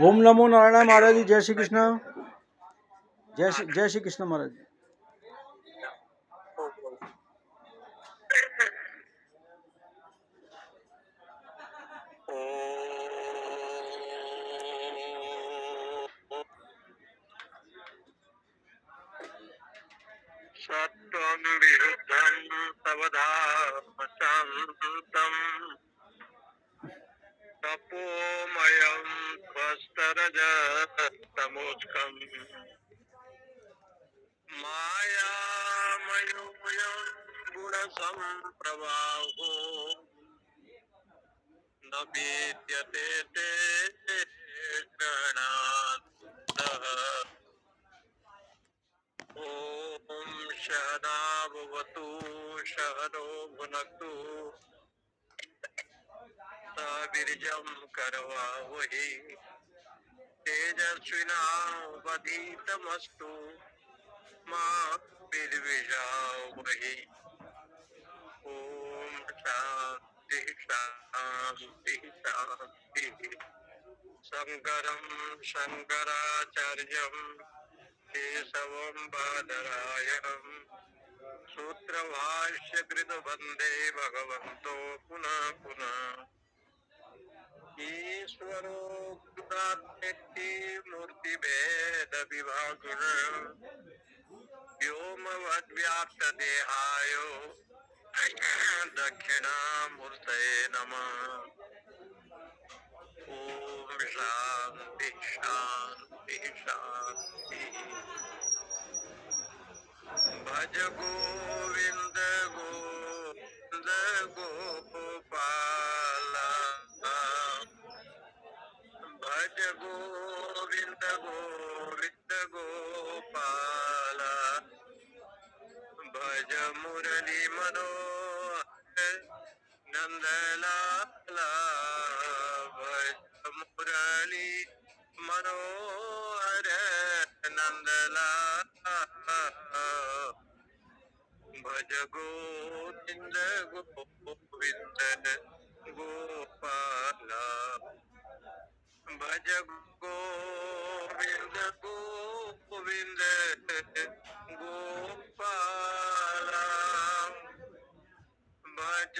ओम नमो नारायण महाराज जी। जय श्री कृष्ण। जय श्री कृष्ण महाराज जी। सत्वं विरुद्धं तवधामशान्तं तपोमयं त्वस्तरजतमोष्कम् मायामयोऽयं गुणसम्प्रवाहो न विद्यते ते ग्रहणान्तः। ॐ सहनाववतु सहनो भुनक्तु सविर्जं करवावहै तेजस्विनावधीतमस्तु मा विद्विषावहै। ॐ शान्ति शान्ति शान्तिः। शङ्करं शङ्कराचार्यं केशवं बादरायणं सूत्रभाष्यकृत वन्दे भगवन्तो पुनः पुनः। ईश्वरो गुरुरात्मेति मूर्तिभेद विभागिन व्योमवद्व्याप्तदेहाय दक्षिणामूर्तये नमः। ॐ शान्ति शान्ति शान्तिः। भज गोविन्द गोविन्द गोपाल भज गोविन्द गोविन्द गोपाल भज मुरली मनोहर नंदलाल भज मुरली मनोहर नंदलाल भज गोविंद गोविंद गोपाल भज गोविंद गोविंद गोपाल भज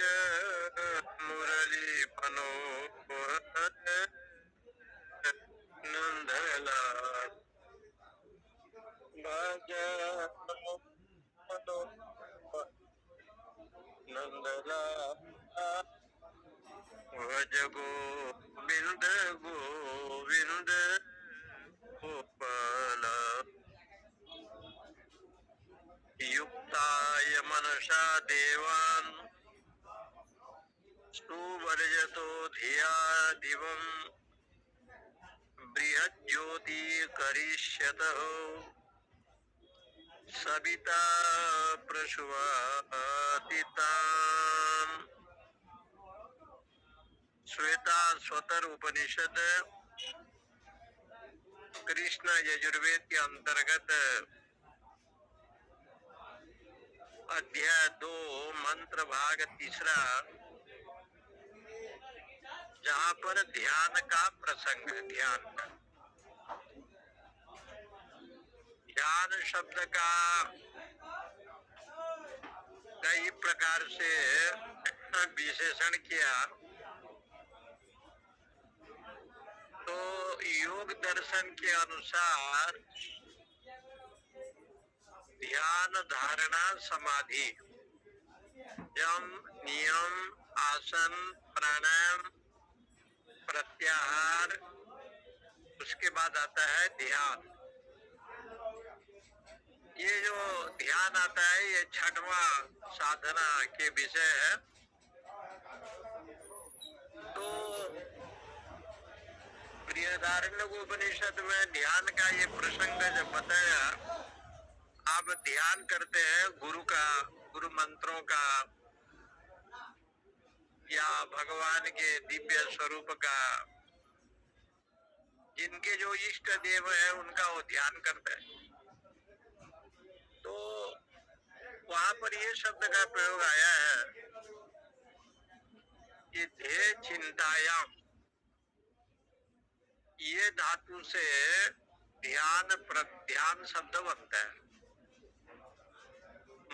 मुरली मनोहर नंदलाल भज नंदलाल भज गोविंद गोविंद गोपाल युक्ताय मनसा देवान् सुवर्जतो धिया दिवं बृहज्योति करिष्यतः सविता प्रसवादितान्। श्वेताश्वतर उपनिषद कृष्ण यजुर्वेद के अंतर्गत अध्याय 2 मंत्र भाग 3 जहाँ पर ध्यान का प्रसंग है। ध्यान शब्द का कई प्रकार से विशेषण किया तो योग दर्शन के अनुसार ध्यान धारणा समाधि यम नियम आसन प्राणायाम प्रत्याहार उसके बाद आता है ध्यान। ये जो ध्यान आता है ये 6वां साधना के विषय है। तो बृहदारण्यकोपनिषद में ध्यान का ये प्रसंग जब बताया, आप ध्यान करते हैं गुरु मंत्रों का या भगवान के दिव्य स्वरूप का, जिनके जो इष्ट देव है उनका वो ध्यान करते हैं। तो वहां पर ये शब्द का प्रयोग आया है कि ध्येय चिंतायाम, ये धातु से ध्यान प्रध्यान शब्द बनता है।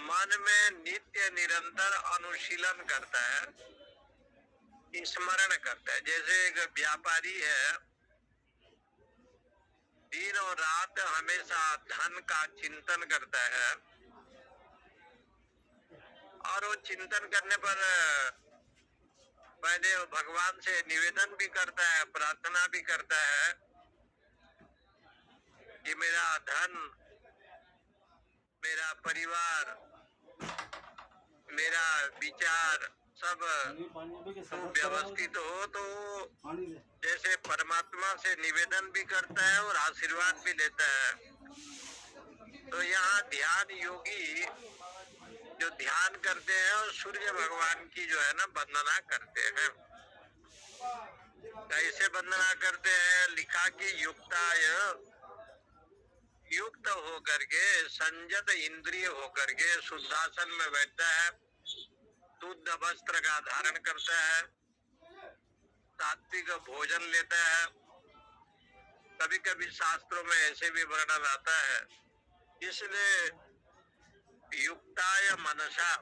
मन में नित्य निरंतर अनुशीलन करता है, स्मरण करता है। जैसे एक व्यापारी है, दिन और रात हमेशा धन का चिंतन करता है, और वो चिंतन करने पर पहले वो भगवान से निवेदन भी करता है, प्रार्थना भी करता है कि मेरा धन, मेरा परिवार, मेरा विचार सब सुव्यवस्थित हो। तो जैसे परमात्मा से निवेदन भी करता है और आशीर्वाद भी लेता है। तो यहाँ ध्यान योगी जो ध्यान करते हैं और सूर्य भगवान की जो है ना वंदना करते हैं। कैसे वंदना करते हैं? लिखा कि युक्ताय, युक्त होकर के, संयत इंद्रिय होकर के शुद्धासन में बैठता है, शुद्ध वस्त्र का धारण करता है, सात्विक भोजन लेता है। कभी कभी शास्त्रों में ऐसे भी वर्णन आता है। इसलिए युक्ताय मनसा,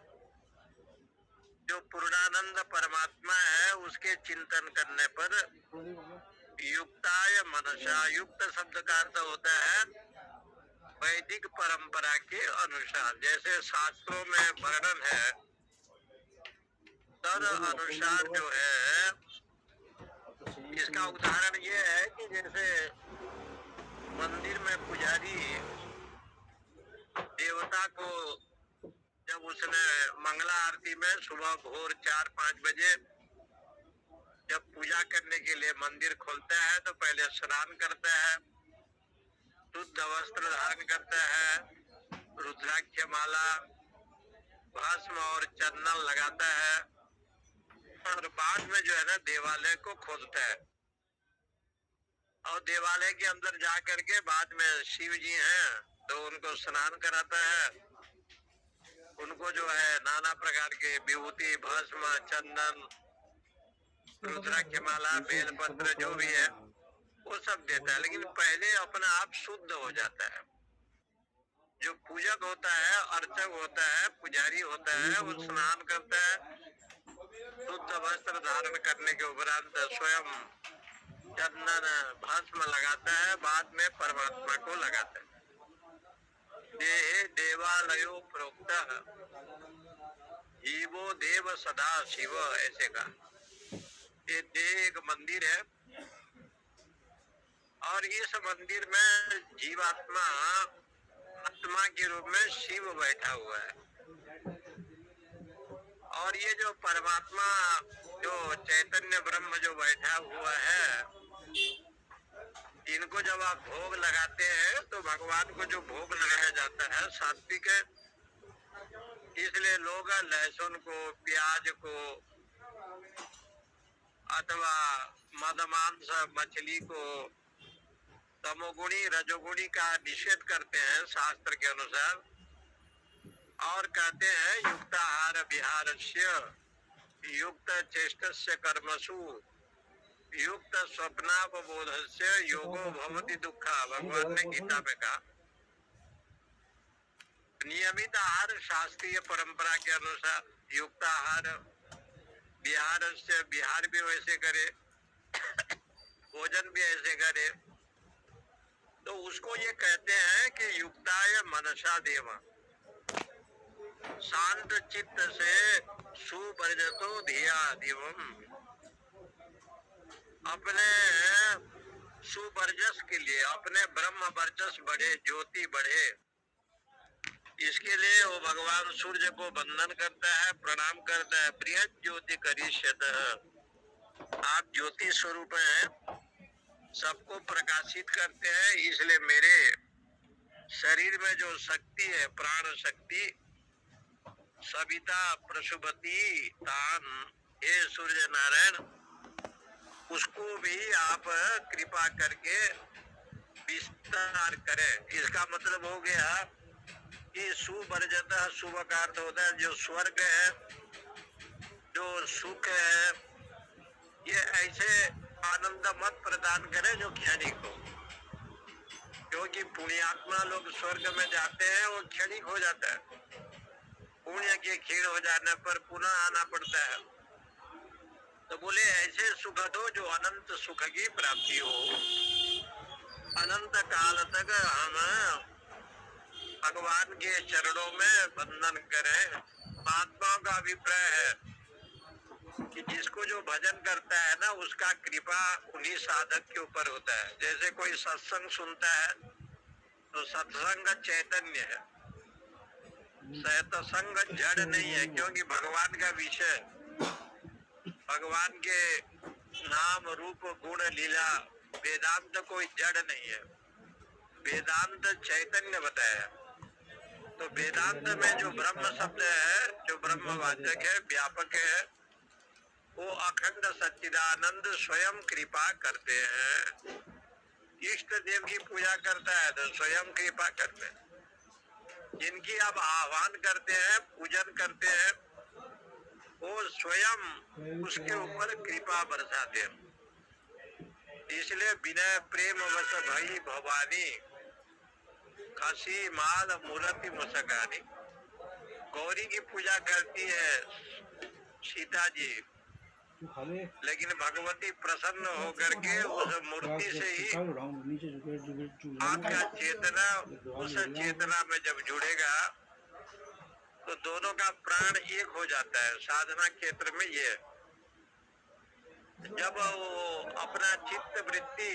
जो पूर्णानंद परमात्मा है उसके चिंतन करने पर युक्ताय मनसा, युक्त शब्द का अर्थ होता है वैदिक परंपरा के अनुसार। जैसे शास्त्रों में वर्णन है तद अनुसार जो है। इसका उदाहरण ये है कि जैसे मंदिर में पुजारी देवता को जब उसने मंगला आरती में सुबह भोर 4-5 बजे जब पूजा करने के लिए मंदिर खोलता है तो पहले स्नान करता है, शुद्ध वस्त्र धारण करता है, रुद्राक्ष माला, भस्म और चंदन लगाता है, और बाद में जो है ना देवालय को खोलता है। और देवालय के अंदर जा करके बाद में शिव जी हैं तो उनको स्नान कराता है, उनको जो है नाना प्रकार के विभूति, भस्म, चंदन, रुद्राक्ष माला, बेलपत्र जो भी है वो सब देता है। लेकिन पहले अपना आप शुद्ध हो जाता है। जो पूजक होता है, अर्चक होता है, पुजारी होता है, वो स्नान करता है, शुद्ध वस्त्र धारण करने के उपरांत स्वयं चंदन भस्म लगाता है, बाद में परमात्मा को लगाता है। देहे देवालयो प्रोक्त जीवो देव सदा शिव, ऐसे का ये देह एक मंदिर है और इस मंदिर में जीवात्मा आत्मा के रूप में शिव बैठा हुआ है। और ये जो परमात्मा जो चैतन्य ब्रह्म जो बैठा हुआ है, इनको जब आप भोग लगाते हैं तो भगवान को जो भोग लगाया जाता है सात्विक है। इसलिए लोग लहसुन को, प्याज को अथवा मद मांस मछली को, तमोगुणी रजोगुणी का निषेध करते हैं शास्त्र के अनुसार, और कहते हैं युक्ताहार विहारस्य युक्त चेष्टस्य कर्मसु युक्त स्वप्नावबोधस्य योगो भवति दुःखा। भगवान ने गीता में कहा नियमित आहार शास्त्रीय परंपरा के अनुसार युक्त आहार, विहारस्य, विहार भी वैसे करे, भोजन भी ऐसे करे, तो उसको ये कहते हैं कि युक्ताय मनसा देवा, शांत चित्त से सुवर्जतो धिया दिवम, अपने सुवर्चस के लिए, अपने ब्रह्म वर्चस बढ़े, ज्योति बढ़े, इसके लिए वो भगवान सूर्य को वंदन करता है, प्रणाम करता है। बृहद ज्योति करिष्यतः, आप ज्योति स्वरूप हैं, सबको प्रकाशित करते हैं, इसलिए मेरे शरीर में जो शक्ति है, प्राण शक्ति, सविता प्रसुपति तान, हे सूर्य नारायण, उसको भी आप कृपा करके विस्तार करें। इसका मतलब हो गया कि सुवर्जत, शुभ का अर्थ होता है जो स्वर्ग है, जो सुख है, ये ऐसे आनंद मत प्रदान करे जो क्षणिक हो, क्योंकि पुण्यात्मा लोग स्वर्ग में जाते हैं वो क्षणिक हो जाता है, पुण्य के क्षीण हो जाने पर पुनः आना पड़ता है। तो बोले ऐसे सुख दो जो अनंत सुख की प्राप्ति हो, अनंत काल तक हम भगवान के चरणों में वंदन करें। महात्माओं का अभिप्राय है कि जिसको जो भजन करता है ना उसका कृपा उन्हीं साधक के ऊपर होता है। जैसे कोई सत्संग सुनता है तो सत्संग चैतन्य है, सत्संग जड़ नहीं है, क्योंकि भगवान का विषय, भगवान के नाम रूप गुण लीला, वेदांत कोई जड़ नहीं है, वेदांत चैतन्य बताया। तो वेदांत में जो ब्रह्म शब्द है, जो ब्रह्मवाचक है, व्यापक है, वो अखंड सच्चिदानंद स्वयं कृपा करते हैं। इष्ट देव की पूजा करता है तो स्वयं कृपा करते हैं, जिनकी आप आह्वान करते हैं, पूजन करते हैं, वो स्वयं उसके ऊपर कृपा बरसाते हैं। इसलिए विनय प्रेम वश भई भवानी, खसी माल मूर्ति मुस्कानी। गौरी की पूजा करती है सीता जी, लेकिन भगवती प्रसन्न होकर के उस मूर्ति से ही आपका चेतना, उस चेतना में जब जुड़ेगा तो दोनों का प्राण एक हो जाता है। साधना क्षेत्र में ये है, जब वो अपना चित्त वृत्ति,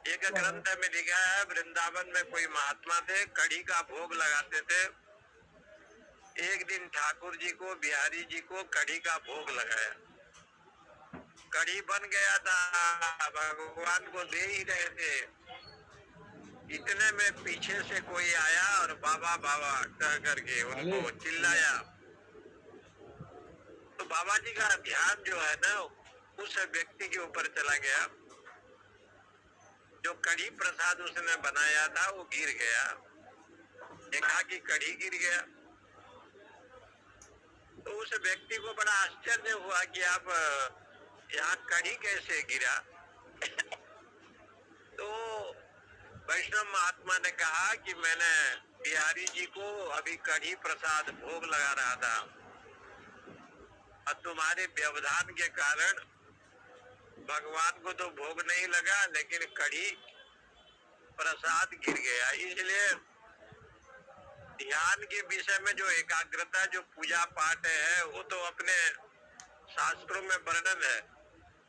एक ग्रंथ में लिखा है, वृंदावन में कोई महात्मा थे, कढ़ी का भोग लगाते थे। एक दिन ठाकुर जी को, बिहारी जी को कढ़ी का भोग लगाया, कढ़ी बन गया था, भगवान को दे ही रहे थे। इतने में पीछे से कोई आया और बाबा बाबा कह करके उनको चिल्लाया। तो बाबा जी का ध्यान जो है ना उस व्यक्ति के ऊपर चला गया, जो कढ़ी प्रसाद उसने बनाया था वो गिर गया। देखा कि कढ़ी गिर गया तो उस व्यक्ति को बड़ा आश्चर्य हुआ कि आप यहाँ कढ़ी कैसे गिरा। तो वैष्णव महात्मा ने कहा कि मैंने बिहारी जी को अभी कढ़ी प्रसाद भोग लगा रहा था और तुम्हारे व्यवधान के कारण भगवान को तो भोग नहीं लगा, लेकिन कढ़ी प्रसाद गिर गया। इसलिए ध्यान के विषय में जो एकाग्रता, जो पूजा पाठ है, वो तो अपने शास्त्रों में वर्णन है,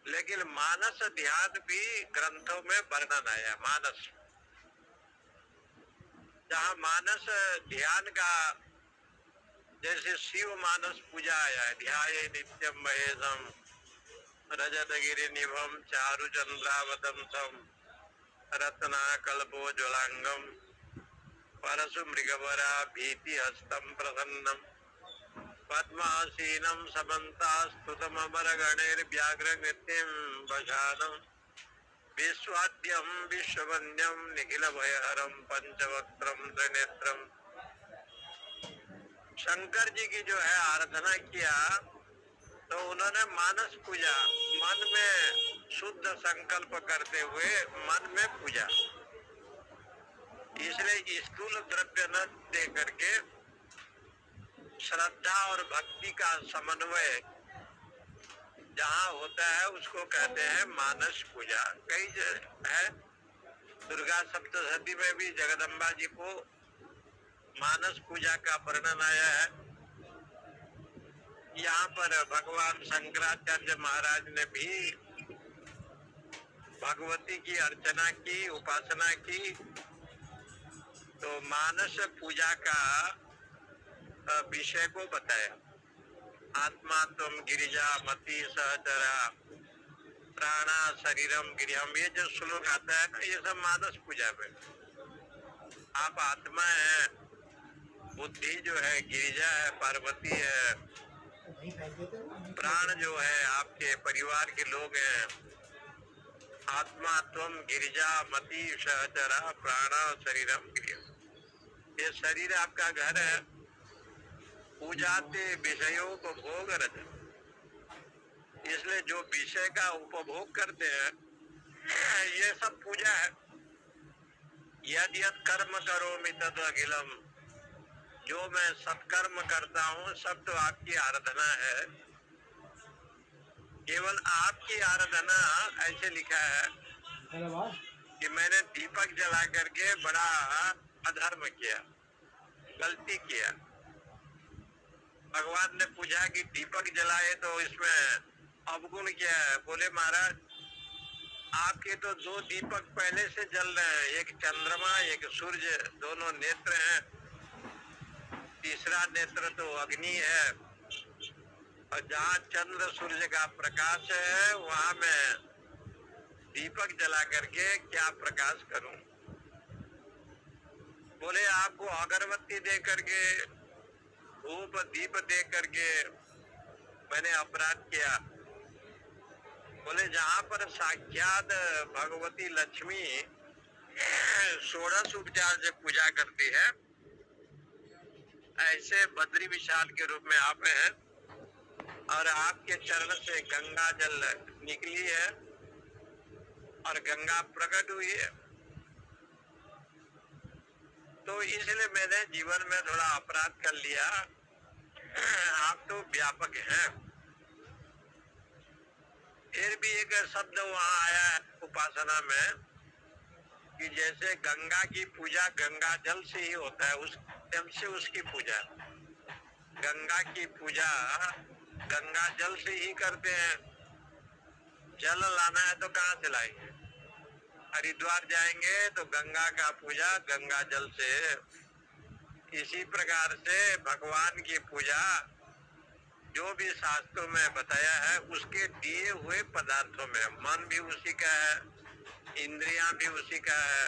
लेकिन मानस ध्यान भी ग्रंथों में वर्णन आया। मानस, जहाँ मानस ध्यान का, जैसे शिव मानस पूजा आया है, ध्याये नित्यम महेशम रजत गिरि निभम चारु चंद्रावतंसम रत्ना कल्पो ज्वलांगम परशु मृगवरा भीति हस्तम प्रसन्नम पद्मासीनम समन्तास्तुतम अमर गणेर व्याघ्र नृत्यम भजानम विश्वाद्यम विश्ववन्यम निखिल भयहरम पंचवक्त्रम त्रिनेत्रम। शंकर जी की जो है आराधना किया तो उन्होंने मानस पूजा, मन में शुद्ध संकल्प करते हुए मन में पूजा। इसलिए स्थूल द्रव्य न दे करके श्रद्धा और भक्ति का समन्वय जहाँ होता है उसको कहते हैं मानस पूजा। कई है, दुर्गा सप्तशती में भी जगदम्बा जी को मानस पूजा का वर्णन आया है। यहाँ पर भगवान शंकराचार्य महाराज ने भी भगवती की अर्चना की, उपासना की। तो मानस पूजा का विषय को बताया। आत्मा तुम गिरिजा मति सहचरा प्राणा शरीरम गिरियम, ये जो श्लोक आता है ना, ये सब मानस पूजा में। आप आत्मा है, बुद्धि जो है गिरिजा है, पार्वती है, प्राण जो है आपके परिवार के लोग हैं। आत्मा त्वम गिरिजा मति सहचरा प्राणा शरीरम गिरियम, ये शरीर आपका घर है। पूजाते विषयों को भोग रज, इसलिए जो विषय का उपभोग करते हैं ये सब पूजा है। यद यद कर्म करोमि तद अखिलम, जो मैं सत्कर्म करता हूँ सब तो आपकी आराधना है। केवल आपकी आराधना, ऐसे लिखा है कि मैंने दीपक जला करके बड़ा अधर्म किया, गलती किया। भगवान ने पूछा कि दीपक जलाए तो इसमें अवगुण क्या है? बोले महाराज आपके तो दो दीपक पहले से जल रहे हैं, एक चंद्रमा एक सूर्य, दोनों नेत्र हैं। तीसरा नेत्र तो अग्नि है, और जहाँ चंद्र सूर्य का प्रकाश है वहाँ मैं दीपक जला करके क्या प्रकाश करूं? बोले आपको अगरबत्ती दे करके, धूप दीप दे करके मैंने अपराध किया। बोले जहाँ पर साक्षात भगवती लक्ष्मी षोडश उपचार से पूजा करती है, ऐसे बद्री विशाल के रूप में आप हैं, और आपके चरण से गंगा जल निकली है और गंगा प्रकट हुई है। तो इसलिए मैंने जीवन में थोड़ा अपराध कर लिया। आप तो व्यापक हैं। फिर भी एक शब्द वहाँ आया है उपासना में कि जैसे गंगा की पूजा गंगा जल से ही होता है, उस जल से उसकी पूजा, गंगा की पूजा गंगा जल से ही करते हैं। जल लाना है तो कहाँ से लाएंगे? हरिद्वार जाएंगे तो गंगा का पूजा गंगा जल से। इसी प्रकार से भगवान की पूजा जो भी शास्त्रों में बताया है उसके दिए हुए पदार्थों में, मन भी उसी का है, इंद्रियां भी उसी का है,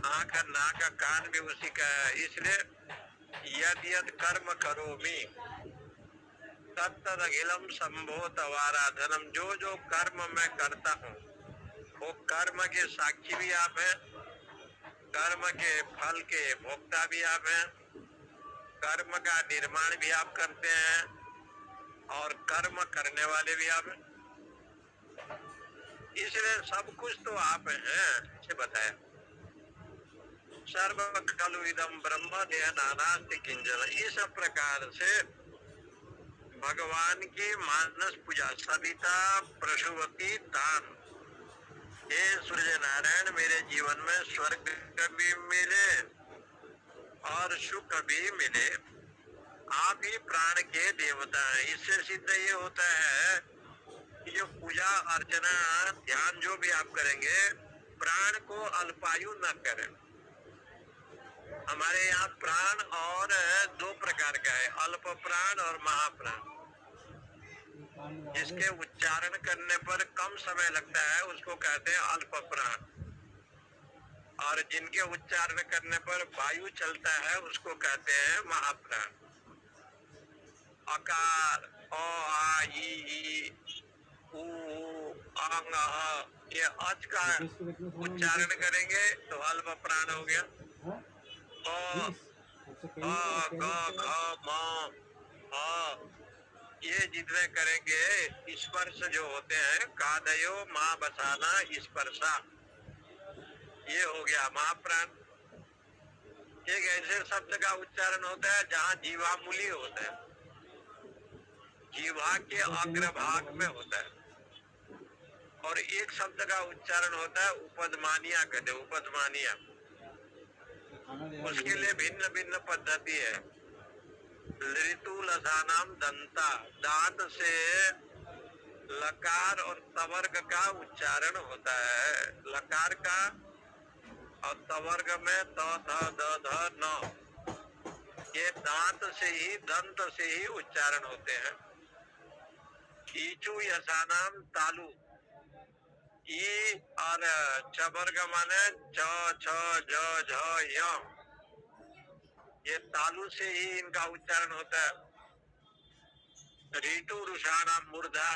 आंख नाक कान भी उसी का है। इसलिए यद यद कर्म करोमि तद तद अखिलम संभो तवाराधनम, जो जो कर्म मैं करता हूँ वो कर्म के साक्षी भी आप हैं, कर्म के फल के भोक्ता भी आप हैं, कर्म का निर्माण भी आप करते हैं और कर्म करने वाले भी आप हैं। इसलिए सब कुछ तो आप हैं, ऐसे बताया। सर्व खलु इदम ब्रह्म देह नानास्ति किंचन। इस प्रकार से भगवान की मानस पूजा, सविता प्रसूवती दान। हे सूर्य नारायण, मेरे जीवन में स्वर्ग भी मिले और सुख भी मिले। आप ही प्राण के देवता हैं। इससे सिद्ध ये होता है कि जो पूजा अर्चना ध्यान जो भी आप करेंगे, प्राण को अल्पायु न करें। हमारे यहाँ प्राण और दो प्रकार का है, अल्प प्राण और महाप्राण। जिसके उच्चारण करने पर कम समय लगता है उसको कहते हैं अल्प प्राण, और जिनके उच्चारण करने पर वायु चलता है उसको कहते हैं महाप्राण। अकार, अ, आ, ई, उ, अंग, ये अच का उच्चारण करेंगे तो अल्प प्राण हो गया। अ, ग, घ, म, अ, ये जितने करेंगे स्पर्श जो होते हैं, कादयो माँ बसाना स्पर्शा, ये हो गया महाप्राण। एक ऐसे शब्द का उच्चारण होता है जहाँ जीवामूली होता है, जीवा के अग्रभाग में होता है, और एक शब्द का उच्चारण होता है उपदमानिया, कहते हैं उपदमानिया। उसके लिए भिन्न भिन्न पद्धति है। ऋतु लसानाम दंता, दांत से लकार और तवर्ग का उच्चारण होता है। लकार का और तवर्ग में त थ द ध न, ये दांत से ही दंत से ही उच्चारण होते हैं। ईचु यसानाम तालु, ई और चवर्ग माने च छ ज झ य, ये तालु से ही इनका उच्चारण होता है। ऋतु रुषाना मूर्धा,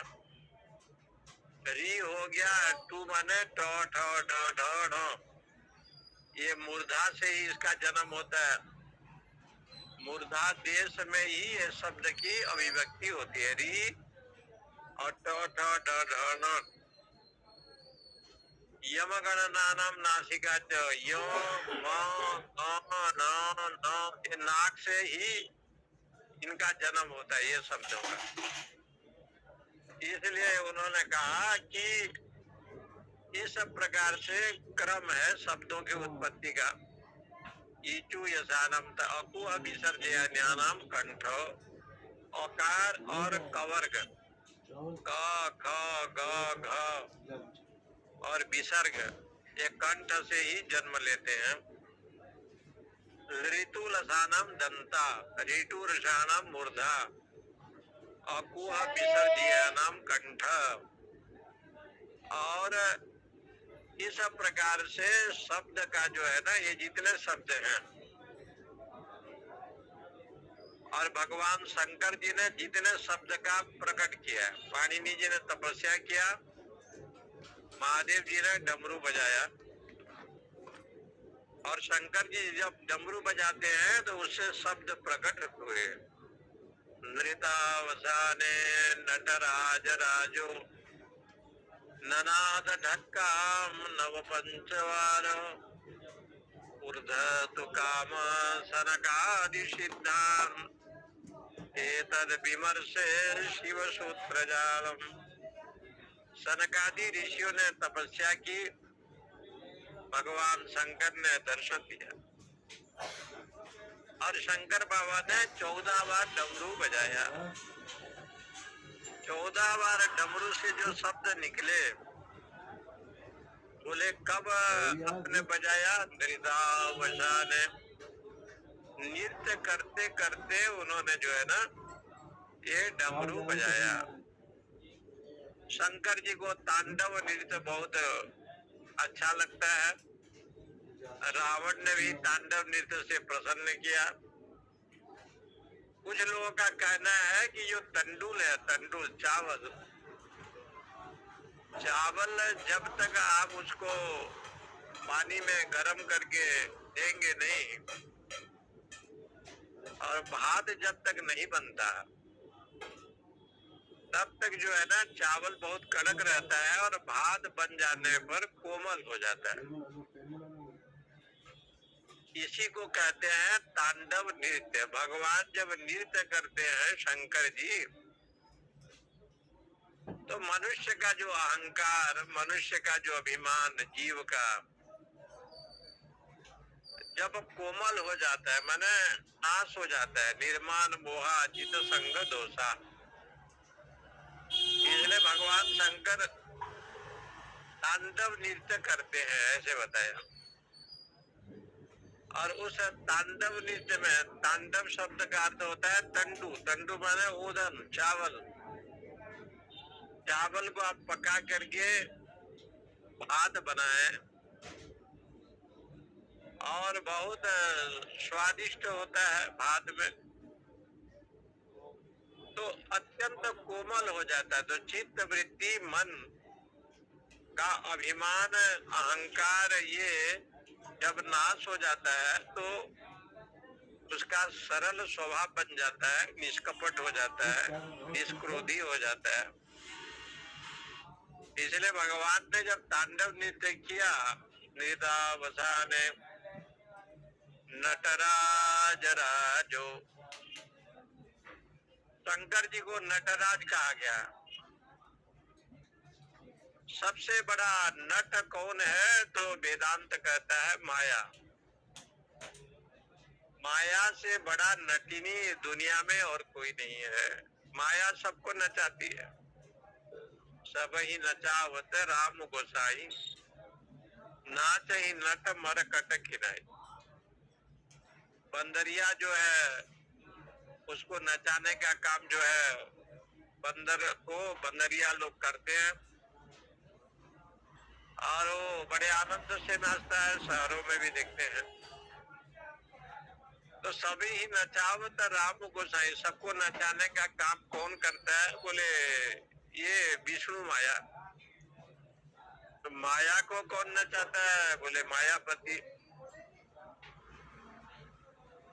री हो गया, टू माने ट ठ ड ढ ढ, ये मूर्धा से ही इसका जन्म होता है। मूर्धा देश में ही ये शब्द की अभिव्यक्ति होती है। री अठ अठ ढ ढ न यमगणनानाम नासिका च य म न न ये नाक से ही इनका जन्म होता है, ये शब्दों का। इसलिए उन्होंने कहा कि इस प्रकार से क्रम है शब्दों की उत्पत्ति का। ईचु यशानम अकु विसर्जया ज्ञानम कंठ, औकार और कवर्ग क ख ग घ और विसर्ग ये कंठ से ही जन्म लेते हैं। ऋतु लसानम दंता, ऋतु रसानम मूर्धा, अकुह विसर्जयानाम कंठ। और इस प्रकार से शब्द का जो है ना, ये जितने शब्द हैं, और भगवान शंकर जी ने जितने शब्द का प्रकट किया, पाणिनि जी ने तपस्या किया, महादेव जी ने डमरू बजाया, और शंकर जी जब डमरू बजाते हैं तो उससे शब्द प्रकट हुए। नृतावसाने नटराज राजो ननाद ढक्काम नव पंचवार, ऊर्ध तु काम सनकादि सिद्धाम, एतद विमर्शे शिव सूत्र जालम। सनकादि ऋषियों ने तपस्या की, भगवान शंकर ने दर्शन दिया, और शंकर बाबा ने 14 बार डमरू बजाया। 14 बार डमरू से जो शब्द निकले, बोले कब आपने बजाया? नृतावसाने, नृत्य करते करते उन्होंने जो है ना ये डमरू बजाया। शंकर जी को तांडव नृत्य बहुत अच्छा लगता है। रावण ने भी तांडव नृत्य से प्रसन्न किया। कुछ लोगों का कहना है कि जो तंडुल है, तंडुल चावल, चावल जब तक आप उसको पानी में गर्म करके देंगे नहीं, और भात जब तक नहीं बनता, तब तक जो है ना चावल बहुत कड़क रहता है, और भात बन जाने पर कोमल हो जाता है। इसी को कहते हैं तांडव नृत्य। भगवान जब नृत्य करते हैं शंकर जी, तो मनुष्य का जो अहंकार, मनुष्य का जो अभिमान, जीव का जब कोमल हो जाता है, माने नाश हो जाता है, निर्माण मोहा चित संग दोषा। इसलिए भगवान शंकर तांडव नृत्य करते हैं, ऐसे बताया। और उस तांडव नृत्य में, तांडव शब्द का अर्थ होता है तंडु। तंडु माने ओदन, चावल। चावल को आप पका करके भात बनाए, और बहुत स्वादिष्ट होता है भात में, तो अत्यंत कोमल हो जाता है। तो चित्त वृत्ति, मन का अभिमान, अहंकार, ये जब नाश हो जाता है तो उसका सरल स्वभाव बन जाता है, निष्कपट हो जाता है, निष्क्रोधी हो जाता है। इसलिए भगवान ने जब तांडव नृत्य किया, नृतावसाने नटराज राजो, शंकर जी को नटराज कहा गया। सबसे बड़ा नट कौन है? तो वेदांत कहता है माया। माया से बड़ा नटिनी दुनिया में और कोई नहीं है। माया सबको नचाती है, सब ही नचावत राम गोसाई, नाच ही नट मर कट खिनाई। बंदरिया जो है उसको नचाने का काम जो है बंदर को बंदरिया लोग करते हैं, और वो बड़े आनंद से नाचता है, शहरों में भी देखते हैं। तो सभी ही नचावत राम गोसाई, सबको नचाने का काम कौन करता है? बोले ये विष्णु माया। तो माया को कौन नचाता है? बोले मायापति।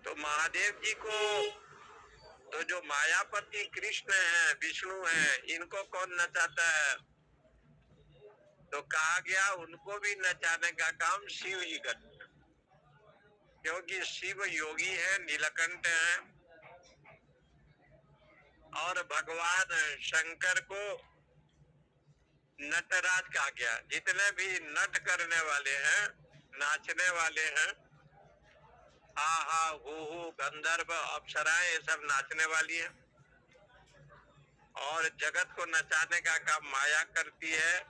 तो महादेव जी को तो जो मायापति कृष्ण है, विष्णु है, इनको कौन नचाता है? तो कहा गया उनको भी नचाने का काम शिव जी करते हैं, क्योंकि शिव योगी है, नीलकंठ है। और भगवान शंकर को नटराज कहा गया। जितने भी नट करने वाले हैं, नाचने वाले हैं, हा हा हू गंधर्व अप्सराएं, ये सब नाचने वाली है। और जगत को नचाने का काम माया करती है।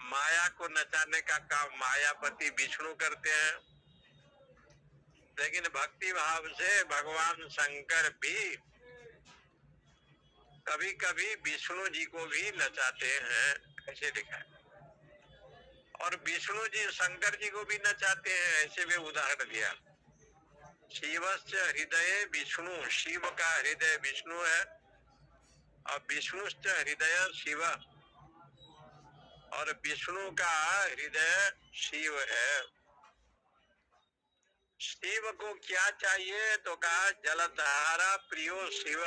माया को नचाने का काम मायापति विष्णु करते हैं। लेकिन भक्ति भाव से भगवान शंकर भी कभी कभी विष्णु जी को भी नचाते हैं, ऐसे लिखा है। और विष्णु जी शंकर जी को भी नचाते हैं, ऐसे भी उदाहरण दिया। शिवस्य हृदय विष्णु, शिव का हृदय विष्णु है और विष्णुश्च हृदय शिव, और विष्णु का हृदय शिव है। शिव को क्या चाहिए? तो कहा जलधारा प्रियो शिव।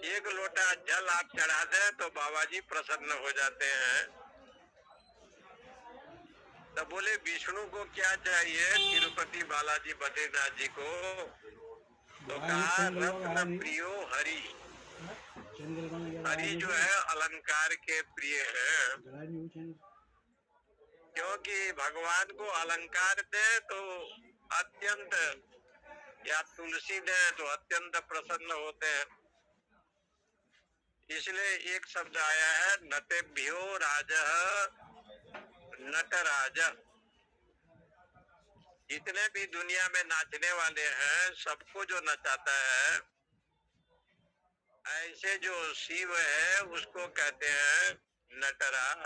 एक लोटा जल आप चढ़ा दें तो बाबा जी प्रसन्न हो जाते हैं। तो बोले विष्णु को क्या चाहिए तिरुपति बालाजी बद्रीनाथ जी को? तो कहा रत्न प्रियो हरि। हरि जो है अलंकार के प्रिय है, क्योंकि भगवान को अलंकार दे तो अत्यंत, या तुलसी दे तो अत्यंत प्रसन्न होते हैं। इसलिए एक शब्द आया है नटेभ्यो राजः नटराज। जितने भी दुनिया में नाचने वाले हैं, सबको जो नचाता है, ऐसे जो शिव है उसको कहते हैं नटराज।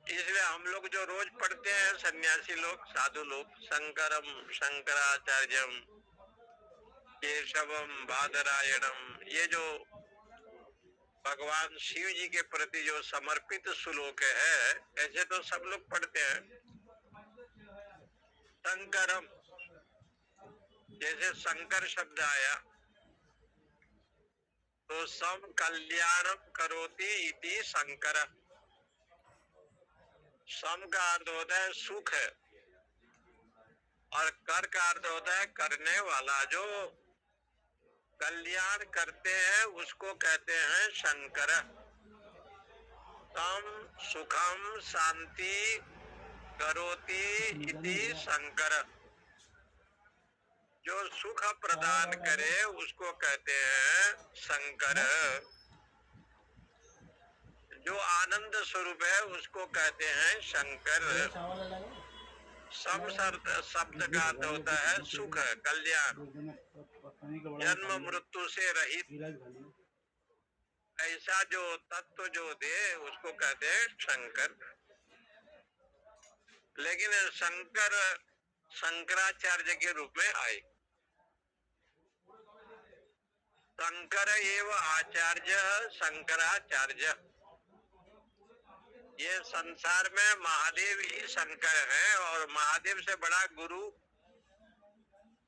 इसलिए हम लोग जो रोज पढ़ते हैं, सन्यासी लोग, साधु लोग, शंकरम शंकराचार्यम केशवम बादरायणम, ये जो भगवान शिव जी के प्रति जो समर्पित श्लोक है, ऐसे तो सब लोग पढ़ते हैं। शंकरम, जैसे शंकर शब्द आया तो सम कल्याणम करोति इति शंकर। सम का अर्थ होता है सुख है, और कर का अर्थ होता है करने वाला। जो कल्याण करते हैं उसको कहते हैं शंकर। तम सुखम शांति करोति इति शंकर। जो सुख प्रदान करे उसको कहते हैं शंकर। जो आनंद स्वरूप है उसको कहते हैं शंकर। सम शब्द का अर्थ होता है सुख, कल्याण, जन्म मृत्यु से रहित, ऐसा जो तत्व जो दे उसको कहते हैं शंकर। लेकिन शंकर शंकराचार्य के रूप में आए। शंकर एव आचार्य शंकराचार्य। ये संसार में महादेव ही शंकर है, और महादेव से बड़ा गुरु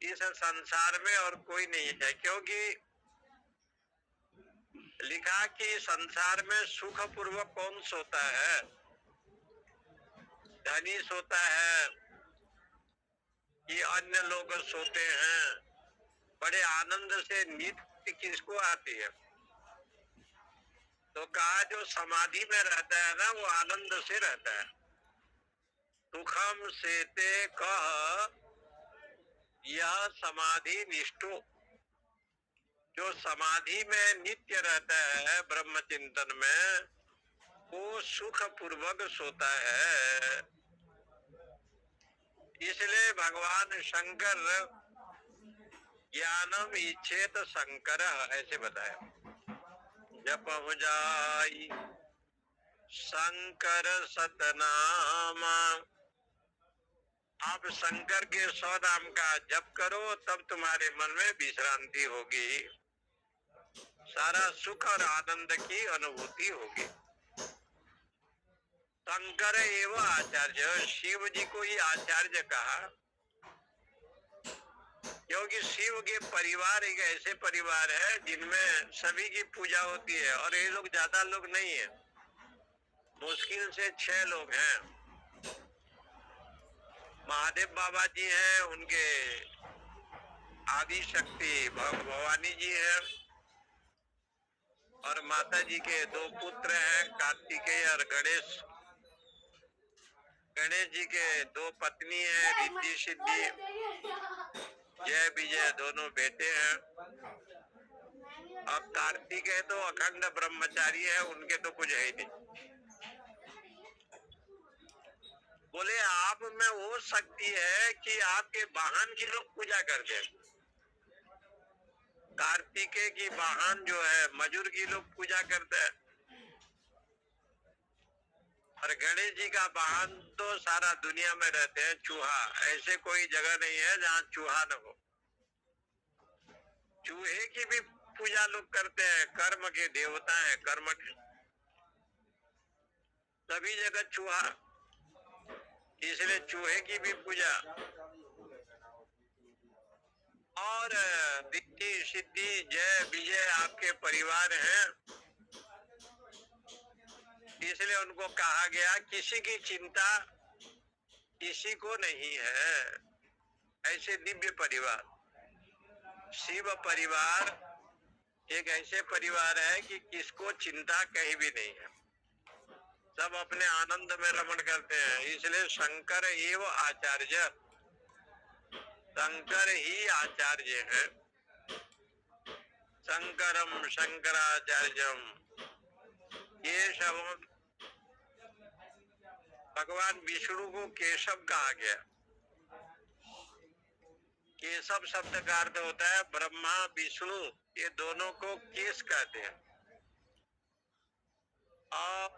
इस संसार में और कोई नहीं है। क्योंकि लिखा कि संसार में सुख पूर्वक कौन सोता है? धनी सोता है कि अन्य लोग सोते हैं? बड़े आनंद से नींद किसको आती है? तो कहा जो समाधि में रहता है ना, वो आनंद से रहता है। सुखम सेते कह यह समाधि निष्ठो। जो समाधि में नित्य रहता है ब्रह्म चिंतन में, वो सुख पूर्वक सोता है। इसलिए भगवान शंकर ज्ञानम इच्छेत शंकर, ऐसे बताया। जप हो जाई शंकर सतनामा। आप शंकर के 100 नाम का जप करो, तब तुम्हारे मन में विश्रांति होगी, सारा सुख और आनंद की अनुभूति होगी। शंकर एवं आचार्य, शिव जी को ही आचार्य कहा। क्योंकि शिव के परिवार एक ऐसे परिवार है जिनमें सभी की पूजा होती है, और ये लोग ज्यादा लोग नहीं है, मुश्किल से 6 लोग हैं। महादेव बाबा जी हैं, उनके आदि शक्ति भवानी जी हैं, और माता जी के 2 पुत्र हैं, कार्तिकेय और गणेश। गणेश जी के 2 पत्नी हैं, रिद्धि सिद्धि, जय विजय, दोनों बेटे हैं। अब कार्तिक है तो अखंड ब्रह्मचारी है, उनके तो कुछ है ही नहीं। बोले आप में वो शक्ति है कि आपके वाहन की लोग पूजा करते हैं। कार्तिकेय की वाहन जो है मजूर की लोग पूजा करते हैं, और गणेश जी का वाहन तो सारा दुनिया में रहते हैं चूहा। ऐसे कोई जगह नहीं है जहाँ चूहा न हो। चूहे की भी पूजा लोग करते हैं, कर्म के देवता हैं, कर्म के सभी जगह चूहा, इसलिए चूहे की भी पूजा। और रिद्धि सिद्धि जय विजय आपके परिवार हैं, इसलिए उनको कहा गया किसी की चिंता किसी को नहीं है। ऐसे दिव्य परिवार, शिव परिवार एक ऐसे परिवार है कि किसको चिंता कहीं भी नहीं है, सब अपने आनंद में रमण करते हैं। इसलिए शंकर एव आचार्य, शंकर ही आचार्य है। शंकरम शंकराचार्यम केशवम, भगवान विष्णु को केशव कहा गया। केशव शब्द का अर्थ होता है ब्रह्मा विष्णु, ये दोनों को केश कहते हैं। और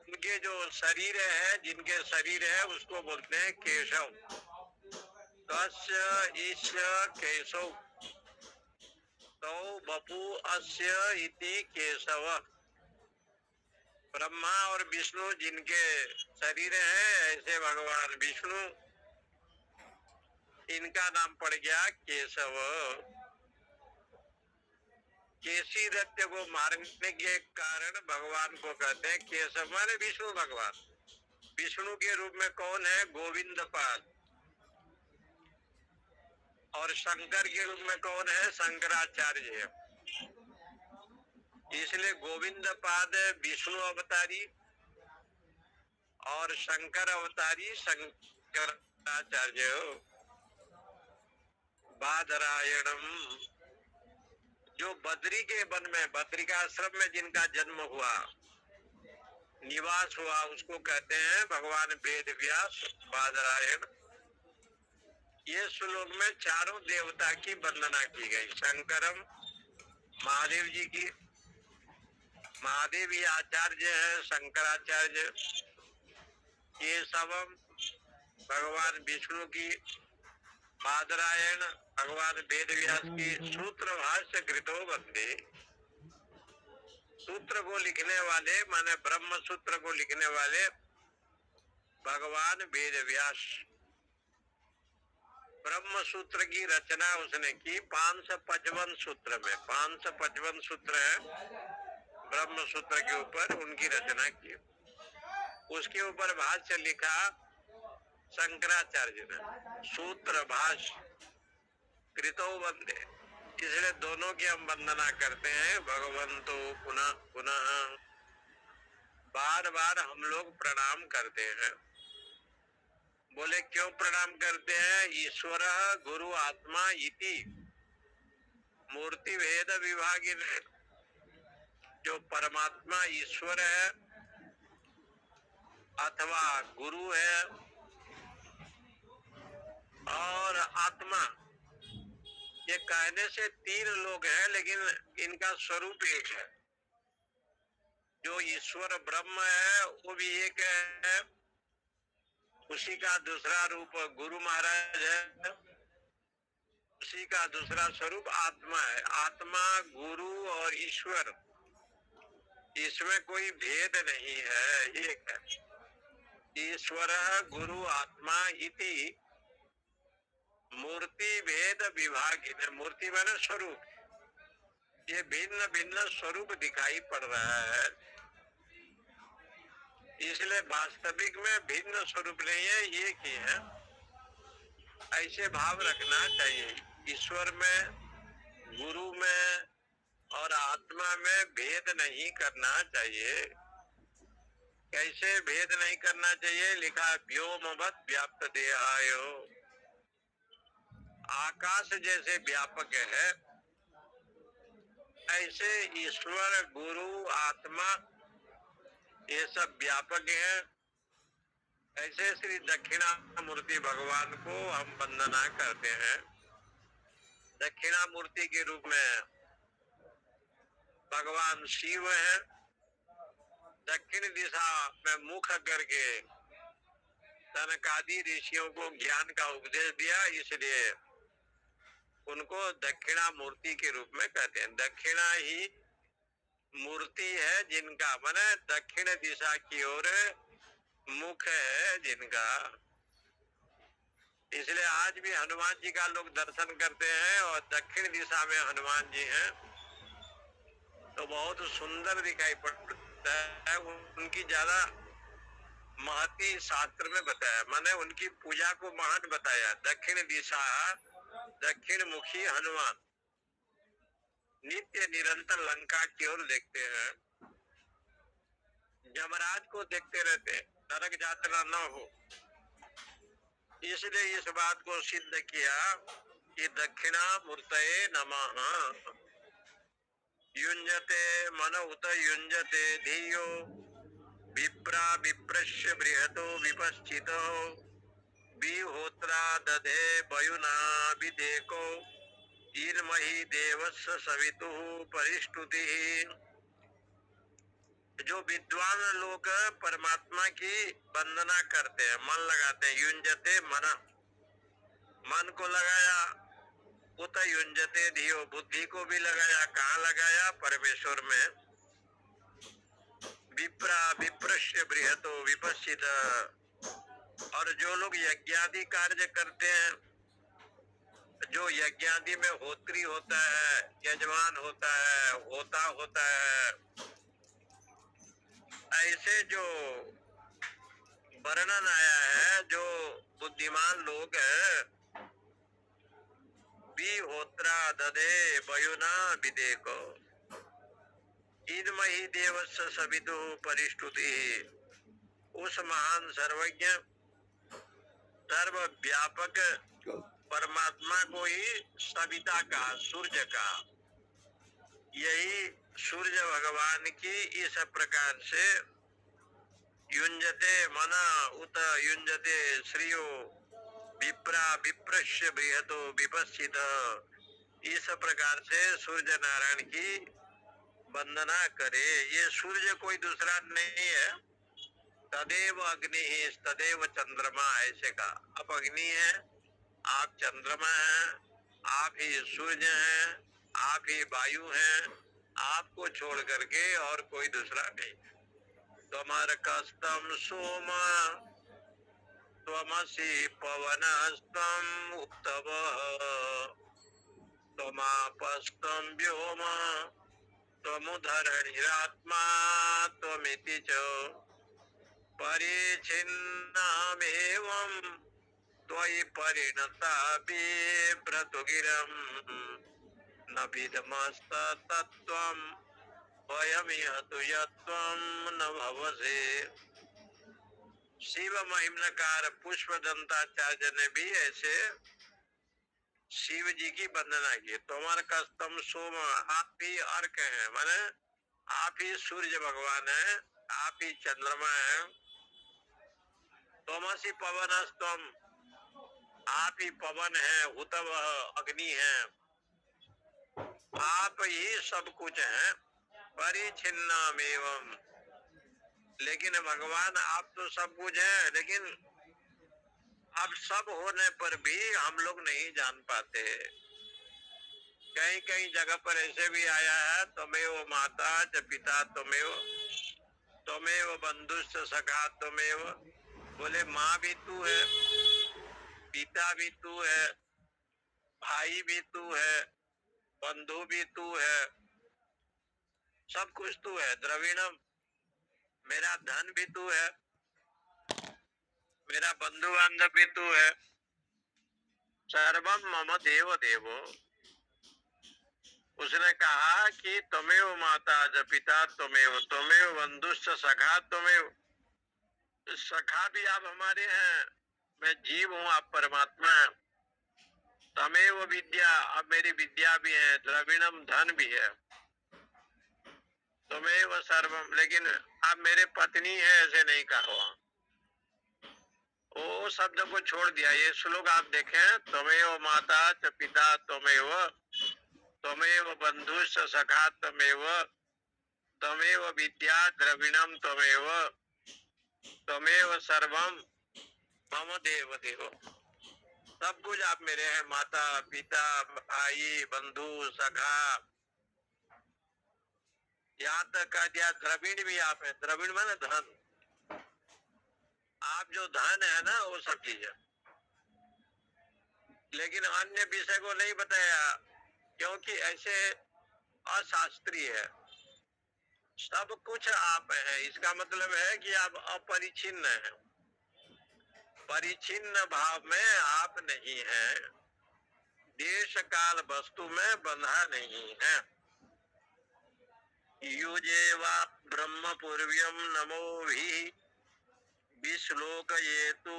उनके जो शरीर है, जिनके शरीर है उसको बोलते हैं केशव। तस्य ईश केशव तो बपू अस्य इति केशव। ब्रह्मा और विष्णु जिनके शरीर है, ऐसे भगवान विष्णु, इनका नाम पड़ गया केशव। केसी दैत्य को मारने के कारण भगवान को कहते हैं केशव, माने विष्णु भगवान। विष्णु के रूप में कौन है? गोविंद पाद। और शंकर के रूप में कौन है? शंकराचार्य। इसलिए गोविंद पाद विष्णु अवतारी और शंकर अवतारी शंकराचार्य। बादरायणम, जो बद्री के वन में, बद्रिकाश्रम में जिनका जन्म हुआ, निवास हुआ, उसको कहते हैं भगवान वेद व्यास बादरायण। ये श्लोक में चारों देवता की वंदना की गई। शंकरम महादेव जी की, महादेव ही आचार्य है, शंकराचार्य। केशवम भगवान विष्णु की, बादरायण भगवान वेद व्यास की। सूत्र भाष्य कृतो वंदे, सूत्र को लिखने वाले माने ब्रह्म सूत्र को लिखने वाले भगवान वेद व्यास। ब्रह्म सूत्र की रचना उसने की 555 सूत्र में। 555 सूत्र है ब्रह्म सूत्र के ऊपर, उनकी रचना की। उसके ऊपर भाष्य लिखा शंकराचार्य ने, सूत्र भाष्य कृतो वंदे। इसलिए दोनों की हम वंदना करते हैं। भगवंतो पुनः पुनः, बार बार हम लोग प्रणाम करते हैं। बोले क्यों प्रणाम करते हैं? ईश्वर गुरु आत्मा इति मूर्ति भेद विभागिन, जो परमात्मा ईश्वर है अथवा गुरु है और आत्मा, ये कहने से 3 लोग हैं, लेकिन इनका स्वरूप एक है। जो ईश्वर ब्रह्म है वो भी एक है, उसी का दूसरा रूप गुरु महाराज है, उसी का दूसरा स्वरूप आत्मा है। आत्मा, गुरु और ईश्वर, इसमें कोई भेद नहीं है, एक है। ईश्वर गुरु आत्मा इति मूर्ति भेद विभाग, मूर्ति माने स्वरूप, ये भिन्न भिन्न स्वरूप दिखाई पड़ रहा है, इसलिए वास्तविक में भिन्न स्वरूप नहीं है, एक ही है। ऐसे भाव रखना चाहिए। ईश्वर में, गुरु में और आत्मा में भेद नहीं करना चाहिए। कैसे भेद नहीं करना चाहिए? लिखा व्योमवत् व्याप्त देहायो, आकाश जैसे व्यापक है, ऐसे ईश्वर, गुरु, आत्मा ये सब व्यापक है। ऐसे श्री दक्षिणामूर्ति भगवान को हम वंदना करते हैं। दक्षिणामूर्ति के रूप में भगवान शिव है। दक्षिण दिशा में मुख करके सनकादि ऋषियों को ज्ञान का उपदेश दिया, इसलिए उनको दक्षिणामूर्ति के रूप में कहते हैं। दक्षिणा ही मूर्ति है जिनका, माने दक्षिण दिशा की ओर मुख है जिनका। इसलिए आज भी हनुमान जी का लोग दर्शन करते हैं और दक्षिण दिशा में हनुमान जी हैं, तो बहुत सुंदर दिखाई पड़ता है। उनकी ज्यादा महती शास्त्र में बताया, माने उनकी पूजा को महान बताया। दक्षिण दिशा, दक्षिण मुखी हनुमान नित्य निरंतर लंका की ओर देखते हैं, यमराज को देखते रहते हैं, नरक यात्रा न हो। इसलिए इस बात को सिद्ध किया कि दक्षिणामूर्तये नमः। युञ्जते मन उत युञ्जते धियो, विप्रा विप्रस्य बृहतो विपश्चितो, विहोत्रा दधे वयुना विदेको, ईर्महि देवस्य सवितुः परिष्टुतिः। जो विद्वान लोग परमात्मा की वंदना करते हैं, मन लगाते हैं, युञ्जते मन, मन को लगाया, उत युञ्जते धियो, बुद्धि को भी लगाया। कहाँ लगाया? परमेश्वर में। विप्रा विप्रस्य बृहतो विपश्चित, और जो लोग यज्ञादि कार्य करते हैं, जो यज्ञादि में होत्री होता है, यजमान होता है, होता होता है, ऐसे जो वर्णन आया है, जो बुद्धिमान लोग हैं, विहोत्रा दधे वयुना विदेको, ईदमहि देवस्य सवितुः परिष्टुतिः। उस महान सर्वज्ञ सर्वव्यापक परमात्मा को ही सविता का, सूर्य का, यही सूर्य भगवान की इस प्रकार से युञ्जते मना उत युञ्जते श्रियो, विप्रा विप्रस्य बृहतो विपश्चित, इस प्रकार से सूर्य नारायण की वंदना करे। ये सूर्य कोई दूसरा नहीं है, तदेव अग्नि ही तदेव चंद्रमा, ऐसे का। आप अग्नि है, आप चंद्रमा हैं, आप ही सूर्य हैं, आप ही वायु हैं, आपको छोड़ करके और कोई दूसरा नहीं। त्वमर्कस्तम सोम, त्वमसि पवनस्तम उत्तवः, त्वमापस्तम व्योम, त्वमुधरणिरात्मा, त्वमिति च परिच्छिन्नमेवं त्वयि परिणतापि भ्रतुगिरम्, न विदमस्तत्त्वं वयमिह तु यत्त्वं न भवसे। शिव महिम्नकार पुष्पदंताचार्य ने भी ऐसे शिव जी की वंदना की। तुम्हारे कस्तम सोम, आप ही अर्क हैं, माने आप ही सूर्य भगवान है, आप ही चंद्रमा है। तमसी पवनस्तम, आप ही पवन है, हुतव अग्नि है, आप ही सब कुछ हैं। परिच्छिन्नमेवं, लेकिन भगवान आप तो सब कुछ है, लेकिन अब सब होने पर भी हम लोग नहीं जान पाते। कहीं कहीं जगह पर ऐसे भी आया है, त्वमेव माता च पिता त्वमेव, त्वमेव बंधुश्च सखा त्वमेव। बोले माँ भी तू है, पिता भी तू है, भाई भी तू है, बंधु भी तू है, सब कुछ तू है। द्रविणम, मेरा धन भी तू है, मेरा बंधु बांधव भी तू है। सर्वम मम देव देवो। उसने कहा कि त्वमेव माता च पिता त्वमेव, त्वमेव बंधुश्च सखा त्वमेव। सखा भी आप हमारे हैं, मैं जीव हूँ, आप परमात्मा हैं। त्वमेव विद्या, अब मेरी विद्या भी है, द्रविणम धन भी है। त्वमेव सर्वम, लेकिन आप मेरे पत्नी है ऐसे नहीं कहा, वो शब्द को छोड़ दिया। ये श्लोक आप देखें, त्वमेव माता च पिता त्वमेव, त्वमेव बंधुश्च सखा त्वमेव, त्वमेव विद्या द्रविणम त्वमेव, त्वमेव सर्वम मम देव देव। सब कुछ आप मेरे हैं, माता पिता भाई बंधु सखा, यहाँ तक कह दिया द्रविण भी आप है। द्रविण माने धन, आप जो धन है ना वो सब चीज है। लेकिन अन्य विषय को नहीं बताया, क्योंकि ऐसे अशास्त्रीय है। सब कुछ आप है, इसका मतलब है कि आप अपरिचिन्न है, परिचिन्न भाव में आप नहीं है, देश काल वस्तु में बंधा नहीं है। युजेवा ब्रह्म पूर्व्यम नमो भी विश्लोक ये तु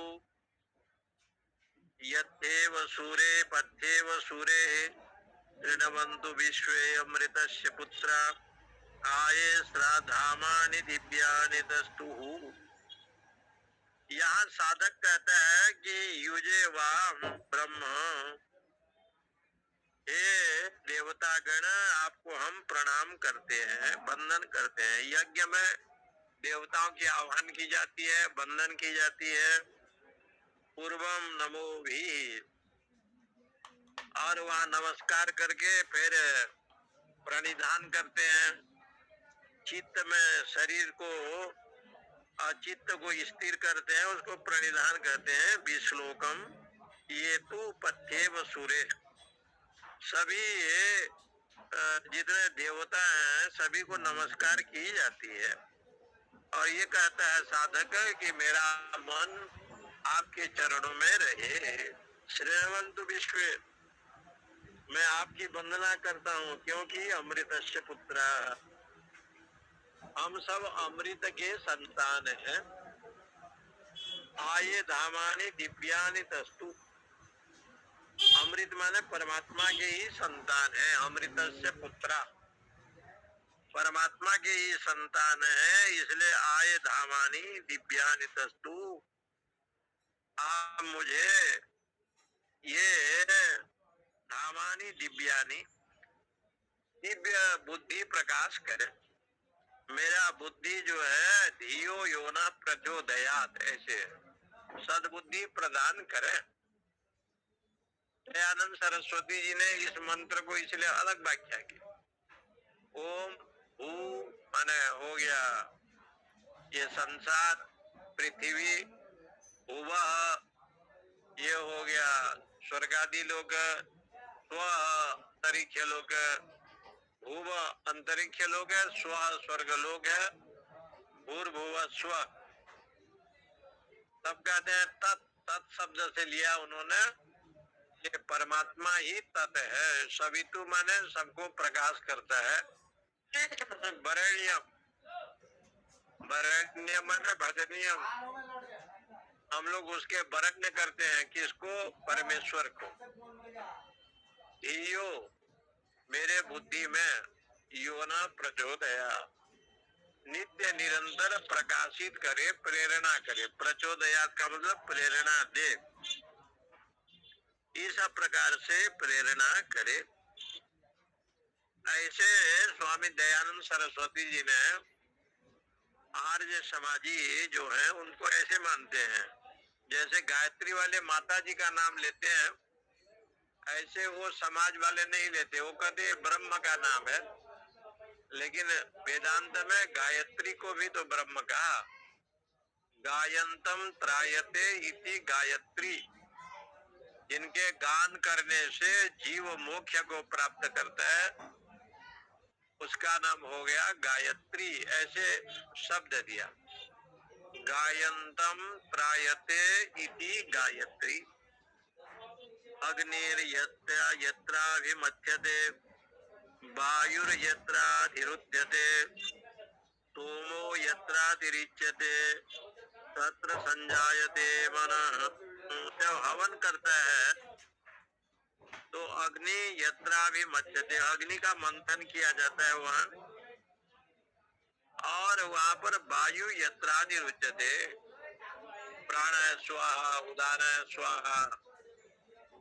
यथेव सूरे पथ्येव सूरे ऋणवन्तु विश्वे अमृतस्य पुत्रा आये श्राधामानि दिव्यानि दस्तुः। यहाँ साधक कहता है कि युजे वाम ब्रह्म, हे देवता गण आपको हम प्रणाम करते हैं, वंदन करते हैं। यज्ञ में देवताओं की आह्वान की जाती है, वंदन की जाती है। पूर्वम नमो भी, और वहाँ नमस्कार करके फिर प्रणिधान करते हैं। चित्त में शरीर को और चित्त को स्थिर करते हैं, उसको प्रणिधान करते हैं। विश्लोकम ये तो पथ्येव सूरे, सभी जितने देवता हैं सभी को नमस्कार की जाती है। और ये कहता है साधक कि मेरा मन आपके चरणों में रहे। श्रेयवंतु विश्व, मैं आपकी वंदना करता हूँ, क्योंकि अमृतस्य पुत्र, हम सब अमृत के संतान हैं। आये धामानि दिव्यानि तस्तु, अमृत माने परमात्मा के ही संतान है। अमृतस्य पुत्र, परमात्मा के ही संतान है, इसलिए आये धामानि दिव्यानि तस्तु, आप मुझे ये धामानि दिव्यानि, दिव्य बुद्धि प्रकाश करे। मेरा बुद्धि जो है धियो योना प्रचोदयात, ऐसे सद्बुद्धि प्रदान करे। दयानंद सरस्वती जी ने इस मंत्र को इसलिए अलग व्याख्या की। ओम भू माने हो गया ये संसार, पृथ्वी, भुवः ये हो गया स्वर्गादि लोक, स्व अंतरिक्ष लोक, भूव अंतरिक्ष लोक है, स्व स्वर्ग लोक है, भूर्भुव स्व। तब कहते हैं तत्, तत् शब्द से लिया उन्होंने, ये परमात्मा ही तत् है। सवितु माने सबको प्रकाश करता है। वरेण्यम, वरेण्य माने भजनीयम, हम लोग उसके वरण्य करते हैं, किसको? परमेश्वर को। धियो, मेरे बुद्धि में, योना प्रचोदया, नित्य निरंतर प्रकाशित करे, प्रेरणा करे। प्रचोदयात का मतलब प्रेरणा दे, इस प्रकार से प्रेरणा करे। ऐसे स्वामी दयानंद सरस्वती जी ने आर्य समाजी जो है उनको ऐसे मानते हैं, जैसे गायत्री वाले माता जी का नाम लेते हैं, ऐसे वो समाज वाले नहीं लेते। वो कहते ब्रह्म का नाम है, लेकिन वेदांत में गायत्री को भी तो ब्रह्म कहा। गायंतम त्रायते इति गायत्री, जिनके गान करने से जीव मोक्ष को प्राप्त करता है, उसका नाम हो गया गायत्री। ऐसे शब्द दिया, गायन्तम त्रायते इति गायत्री। अग्निर यत्राभिमथ्यते, वायुर्यत्राधिरुध्यते, सोमो यत्रातिरिच्यते, तत्र संजायते मनः। जब हवन करता है तो अग्नि यत्राभिमथ्यते, अग्नि का मंथन किया जाता है वहाँ, और वहाँ पर वायु यत्राधिरुच्यते, प्राणाय स्वाहा, उदानाय स्वाहा,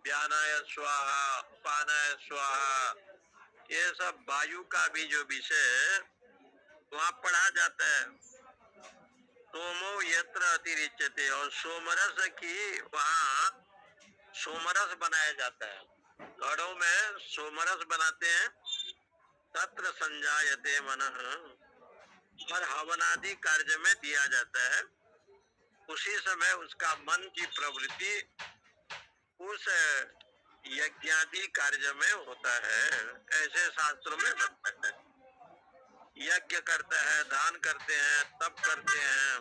व्यानाय स्वाहा, अपानाय स्वाहा, ये सब वायु का भी जो विषय वहाँ पढ़ा जाता है। सोमो यत्र अतिरिच्यते, और सोमरस की वहाँ सोमरस बनाया जाता है, घड़ों में सोमरस बनाते हैं। तत्र संजायते मनः, और हवनादि कार्य में दिया जाता है। उसी समय उसका मन की प्रवृत्ति उस यज्ञादि कार्य में होता है। ऐसे शास्त्रों में बताया है। यज्ञ करता है, दान करते हैं, तप करते हैं,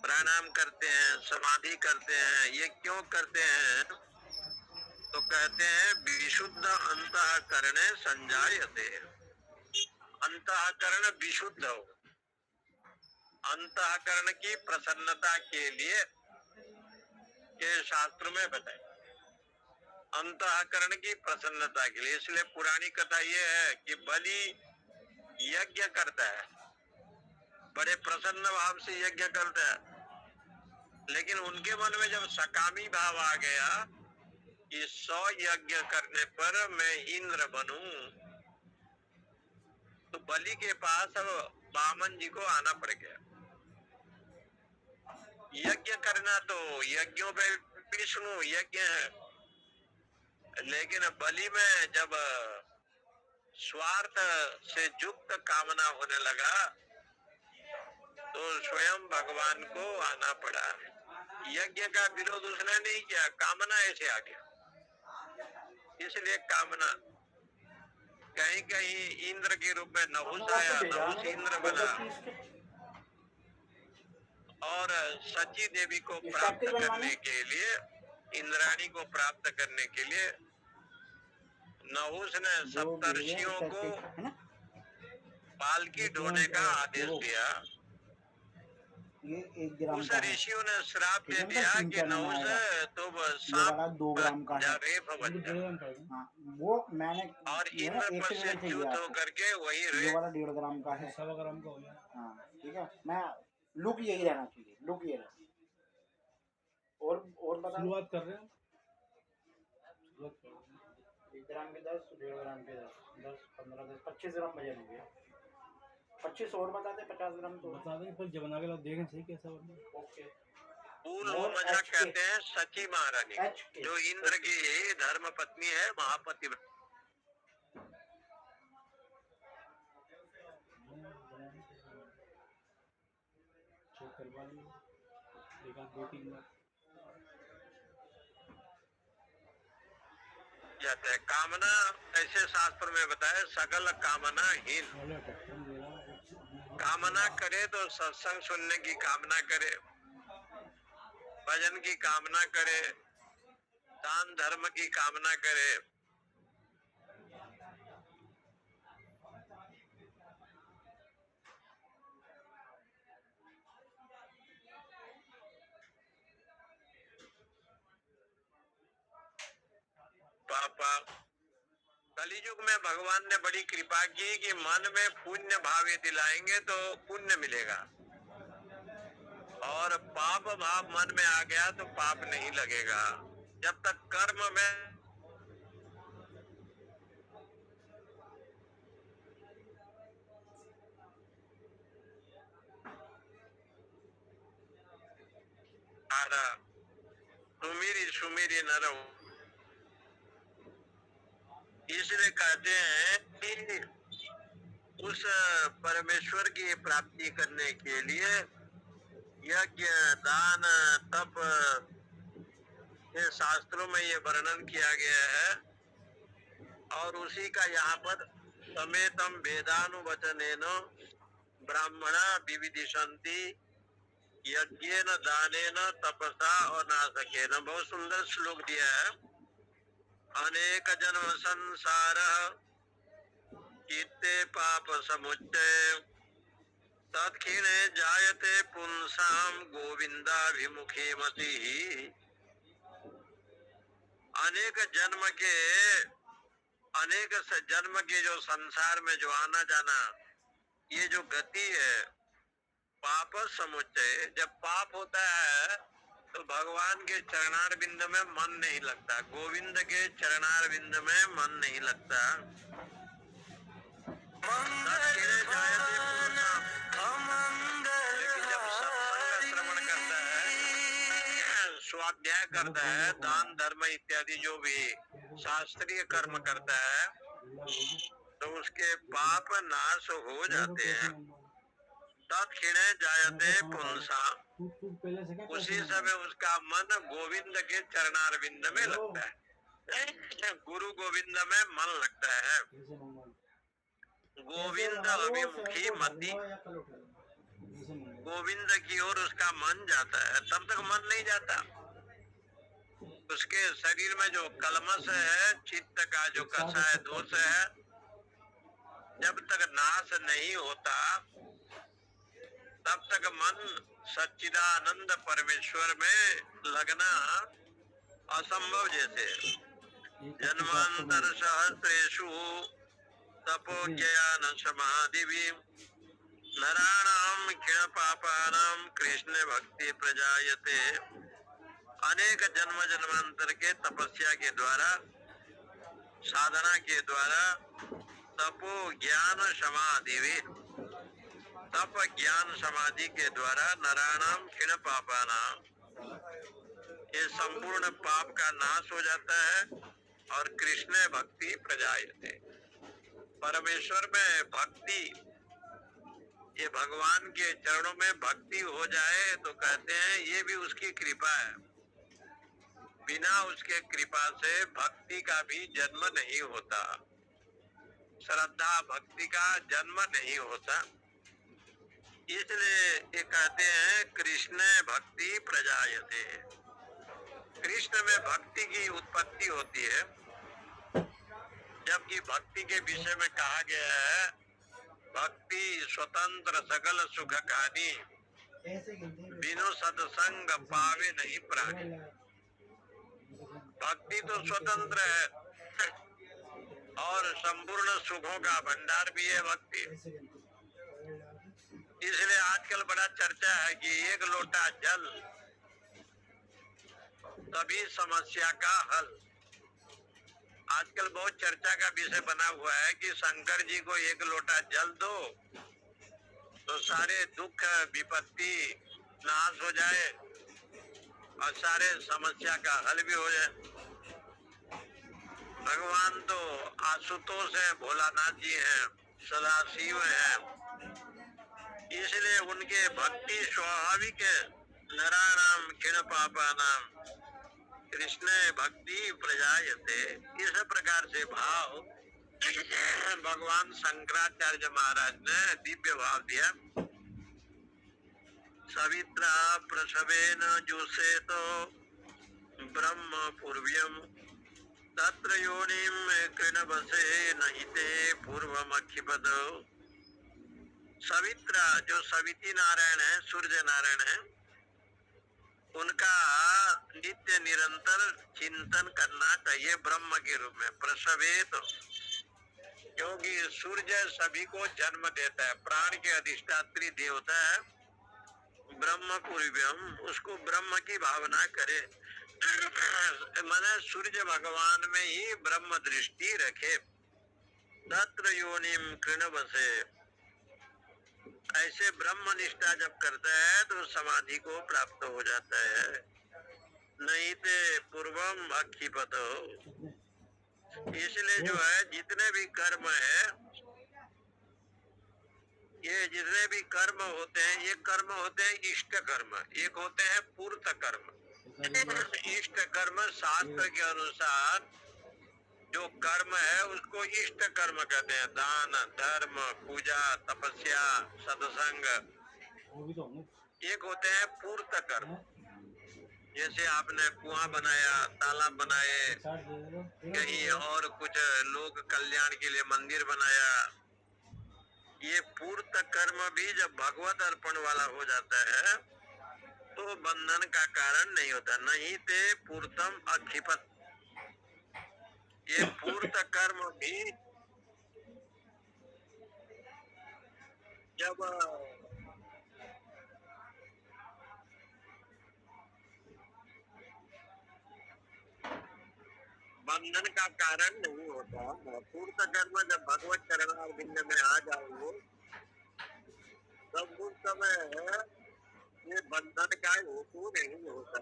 प्राणायाम करते हैं, समाधि करते हैं। ये क्यों करते हैं? तो कहते हैं विशुद्ध अंतःकरणे संजायते। अंतःकरण विशुद्ध हो, अंतःकरण की प्रसन्नता के लिए ये शास्त्र में बताए, अंतःकरण की प्रसन्नता के लिए। इसलिए पुरानी कथा ये है कि बलि यज्ञ करता है, बड़े प्रसन्न भाव से यज्ञ करता है, लेकिन उनके मन में जब सकामी भाव आ गया कि 100 यज्ञ करने पर मैं इंद्र बनूं, तो बलि के पास अब वामन जी को आना पड़ गया। यज्ञ करना तो यज्ञों पे विष्णु यज्ञ है, लेकिन बलि में जब स्वार्थ से युक्त कामना होने लगा तो स्वयं भगवान को आना पड़ा। यज्ञ का विरोध उसने नहीं किया, कामना ऐसे आ गया। इसलिए कामना, कहीं कहीं इंद्र के रूप में नहुस आया, नहुस इंद्र बना, और सची देवी को प्राप्त करने के लिए, इंद्राणी को प्राप्त करने के लिए नहुस ने सप्तर्षियों को पालकी ढोने का आदेश दिया। ये 1 ग्राम उस का है। ऋषियों ने श्राप दे दिया कि नहुस तुम ये सांप वाला 2 ग्राम का है। रेप बन जा। हाँ, वो मैंने और इंद्र एक पर से से च्युत होकर के वही ये वाला 1.5 ग्राम का है। 1.25 ग्राम का हो गया। हाँ ठीक है, मैं लुक यही रहना चाहिए, लुक ये रहना। और बता, शुरुआत कर रहे हैं। 1 ग्राम के 10, 1.5 ग्राम के 10, 10, 15, 10, 25 ग्राम वजन हो गया। 25 और बता दे, 50 ग्राम तो बता दें, पर जब बना के लोग देखें सही कैसा बना। ओके। मजाक कहते हैं सची महारानी, जो इंद्र की धर्म पत्नी है, महापति। जाता है कामना, ऐसे शास्त्र में बताया सकल कामना हीन। कामना करे तो सत्संग सुनने की कामना करे, भजन की कामना करे, दान धर्म की कामना करे। पापा कलियुग में भगवान ने बड़ी कृपा की कि मन में पुण्य भाव यदि लाएंगे तो पुण्य मिलेगा, और पाप भाव मन में आ गया तो पाप नहीं लगेगा। जब तक कर्म में सुमिरी सुमिरी न रहो। इसलिए कहते हैं कि उस परमेश्वर की प्राप्ति करने के लिए यज्ञ, दान, तप, ये शास्त्रों में ये वर्णन किया गया है और उसी का यहाँ पर समेतम वेदानुवचनेन ब्राह्मणा विविदिशन्ति यज्ञेन दानेन तपसा और नासकेन। बहुत सुंदर श्लोक दिया है। अनेक जन्म संसार कीर्ते पाप समुच्चय तत्क्षीणे जायते पुंसाम गोविंदाभिमुखे मतिः। अनेक जन्म के जो संसार में जो आना जाना ये जो गति है पाप समुच्चय। जब पाप होता है तो भगवान के चरणारविंद में मन नहीं लगता, गोविंद के चरणारविंद में मन नहीं लगता। लेकिन जब सत्संग श्रवण करता है, स्वाध्याय करता है, दान धर्म इत्यादि जो भी शास्त्रीय कर्म करता है तो उसके पाप नाश हो जाते हैं। तत्क्षणे जायते पुंसा, उसी समय उसका मन गोविंद के चरणारविंद में लगता है, गुरु गोविंद में मन लगता है। गोविंद अभिमुखी मति, गोविंद की ओर उसका मन जाता है। तब तक मन नहीं जाता, उसके शरीर में जो कलमश है, चित्त का जो कषाय दोष है, जब तक नाश नहीं होता तब तक मन सच्चिदानंद परमेश्वर में लगना असंभव जैसे। जन्मांतर सहस्रेषु तपोज्ञान समाधिवि नराणाम क्षीण पापानाम कृष्ण भक्ति प्रजायते। अनेक जन्म जन्मांतर के तपस्या के द्वारा, साधना के द्वारा, तपो ज्ञान समाधिवि, तप ज्ञान समाधि के द्वारा नराणाम क्षीण पापानाम, ये संपूर्ण पाप का नाश हो जाता है और कृष्ण भक्ति प्रजायते। परमेश्वर में भक्ति, ये भगवान के चरणों में भक्ति हो जाए तो कहते हैं ये भी उसकी कृपा है। बिना उसके कृपा से भक्ति का भी जन्म नहीं होता, श्रद्धा भक्ति का जन्म नहीं होता। इसलिए ये कहते हैं कृष्ण भक्ति प्रजायते, कृष्ण में भक्ति की उत्पत्ति होती है। जबकि भक्ति के विषय में कहा गया है भक्ति स्वतंत्र सकल सुख खानी, बिनु सत्संग पावे नहीं प्राणी। भक्ति तो स्वतंत्र है और संपूर्ण सुखों का भंडार भी है भक्ति। इसलिए आजकल बड़ा चर्चा है कि एक लोटा जल तभी समस्या का हल। आजकल बहुत चर्चा का विषय बना हुआ है कि शंकर जी को एक लोटा जल दो तो सारे दुख विपत्ति नाश हो जाए और सारे समस्या का हल भी हो जाए। भगवान तो आशुतोष है, भोलानाथ जी हैं, सदाशिव हैं, इसलिए उनके भक्ति स्वाभाविक है। नराणाम क्षीण पापानाम कृष्ण भक्ति प्रजायते। इस प्रकार से भाव भगवान शंकराचार्य महाराज ने दिव्य भाव दिया। सवित्रा प्रसवेन जुषेत ब्रह्म पूर्व्यम तत्र योनिम कृणवसे नहिते पूर्वमक्षिपद। सवित्रा जो सविती नारायण है, सूर्य नारायण है, उनका नित्य निरंतर चिंतन करना चाहिए ब्रह्म के रूप में। प्रसवेत, क्योंकि सूर्य सभी को जन्म देता है, प्राण के अधिष्ठात्री देवता है। ब्रह्म पूर्व्यम, उसको ब्रह्म की भावना करे, माने सूर्य भगवान में ही ब्रह्म दृष्टि रखे। तत्र योनिम कृणवसे, ऐसे ब्रह्म निष्ठा जब करता है तो समाधि को प्राप्त हो जाता है। नहीं ते पूर्वम अक्षिपत। इसलिए जो है जितने भी कर्म है, ये जितने भी कर्म होते हैं, ये कर्म होते हैं इष्ट कर्म, एक होते हैं पूर्त कर्म। इष्ट कर्म शास्त्र के अनुसार जो कर्म है उसको इष्ट कर्म कहते हैं। दान, धर्म, पूजा, तपस्या, सत्संग। एक होते हैं पूर्त कर्म, जैसे आपने कुआं बनाया, तालाब बनाए, कहीं और कुछ लोक कल्याण के लिए मंदिर बनाया। ये पूर्त कर्म भी जब भगवत अर्पण वाला हो जाता है तो बंधन का कारण नहीं होता। नहीं ते पूर्तम अक्षिपत। ये पूर्त कर्म भी जब बंधन का कारण नहीं होता। पूर्त कर्म जब भगवत चरणारविंद में आ जाओ तब उस समय ये बंधन का हेतु नहीं होता।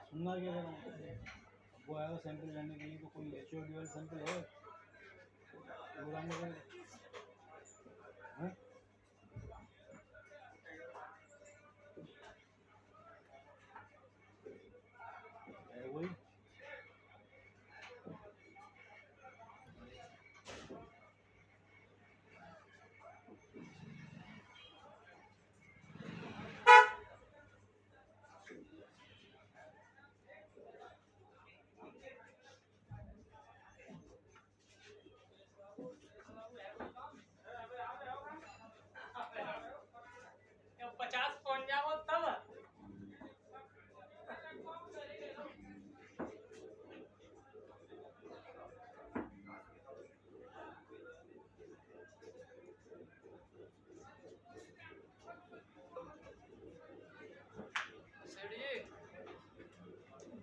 सुनना क्या वो आएगा सैंपल लेने के लिए, तो कोई एचओडी वाला सैंपल है प्रोग्राम में वही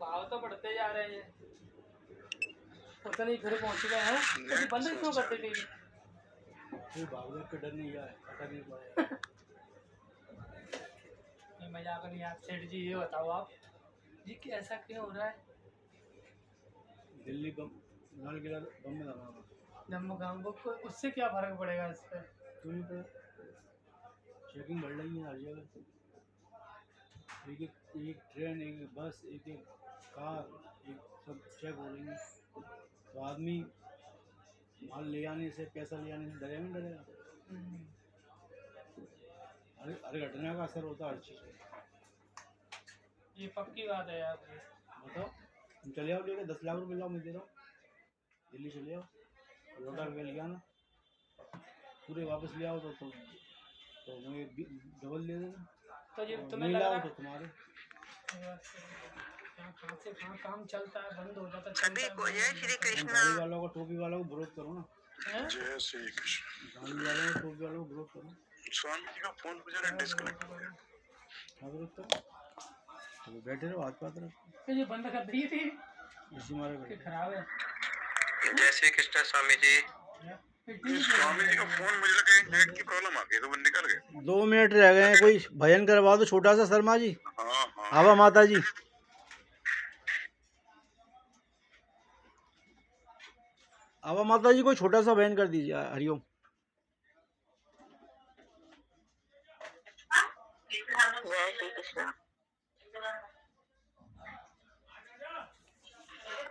भाव तो बढ़ते जा रहे हैं, पता नहीं घर पहुंच गए हैं। तो बंद क्यों करते टीवी? भागने का डर नहीं है, पता नहीं पाया। ये मजाक नहीं। आप सेठ जी ये बताओ आप जी कि ऐसा क्यों हो रहा है? दिल्ली बम, लाल किला बम में धमाका। जम्मू गांव को उससे क्या फर्क पड़ेगा इस पर? क्यों तो चेकिंग बढ़ रही है हर जगह। एक ट्रेन, एक बस, एक कार, एक सब चेक हो रही है। तो आदमी माल ले आने से, पैसा ले आने से डरेगा नहीं डरेगा? हर घटना का असर होता है हर चीज़ पे। ये पक्की बात है यार। बताओ, तुम चले आओ लेके 10 लाख रुपये लाओ, मैं दे रहा हूँ। दिल्ली चले आओ, लौटा के ले आना, पूरे वापस ले आओ तो मुझे डबल दे देना। तो ये तुम्हें नहीं लग लाओ रहा तो तुम्हारे कहाँ से कहाँ काम चलता है, बंद हो जाता है। सभी को जय श्री कृष्ण। गाड़ी वालों को, टोपी वालों को विरोध करो ना। जय श्री कृष्ण। गाड़ी वालों को, टोपी वालों को विरोध करो। स्वामी जी का फोन मुझे डिस्कनेक्ट हो गया। हाँ विरोध करो, तो बैठे रहो, हाथ पात रखो। तो ये बंद कर दी थी, इसी मारे कि खराब है। जय श्री कृष्ण स्वामी जी। स्वामी जी का फोन मुझे लगा नेट की प्रॉब्लम आ गई तो वो निकल गए। 2 मिनट रह गए हैं, कोई भजन करवा दो छोटा सा शर्मा जी। हाँ हाँ। आवा माता जी, आवा माता जी, कोई छोटा सा भजन कर दीजिए। हरिओम। जय श्री कृष्ण।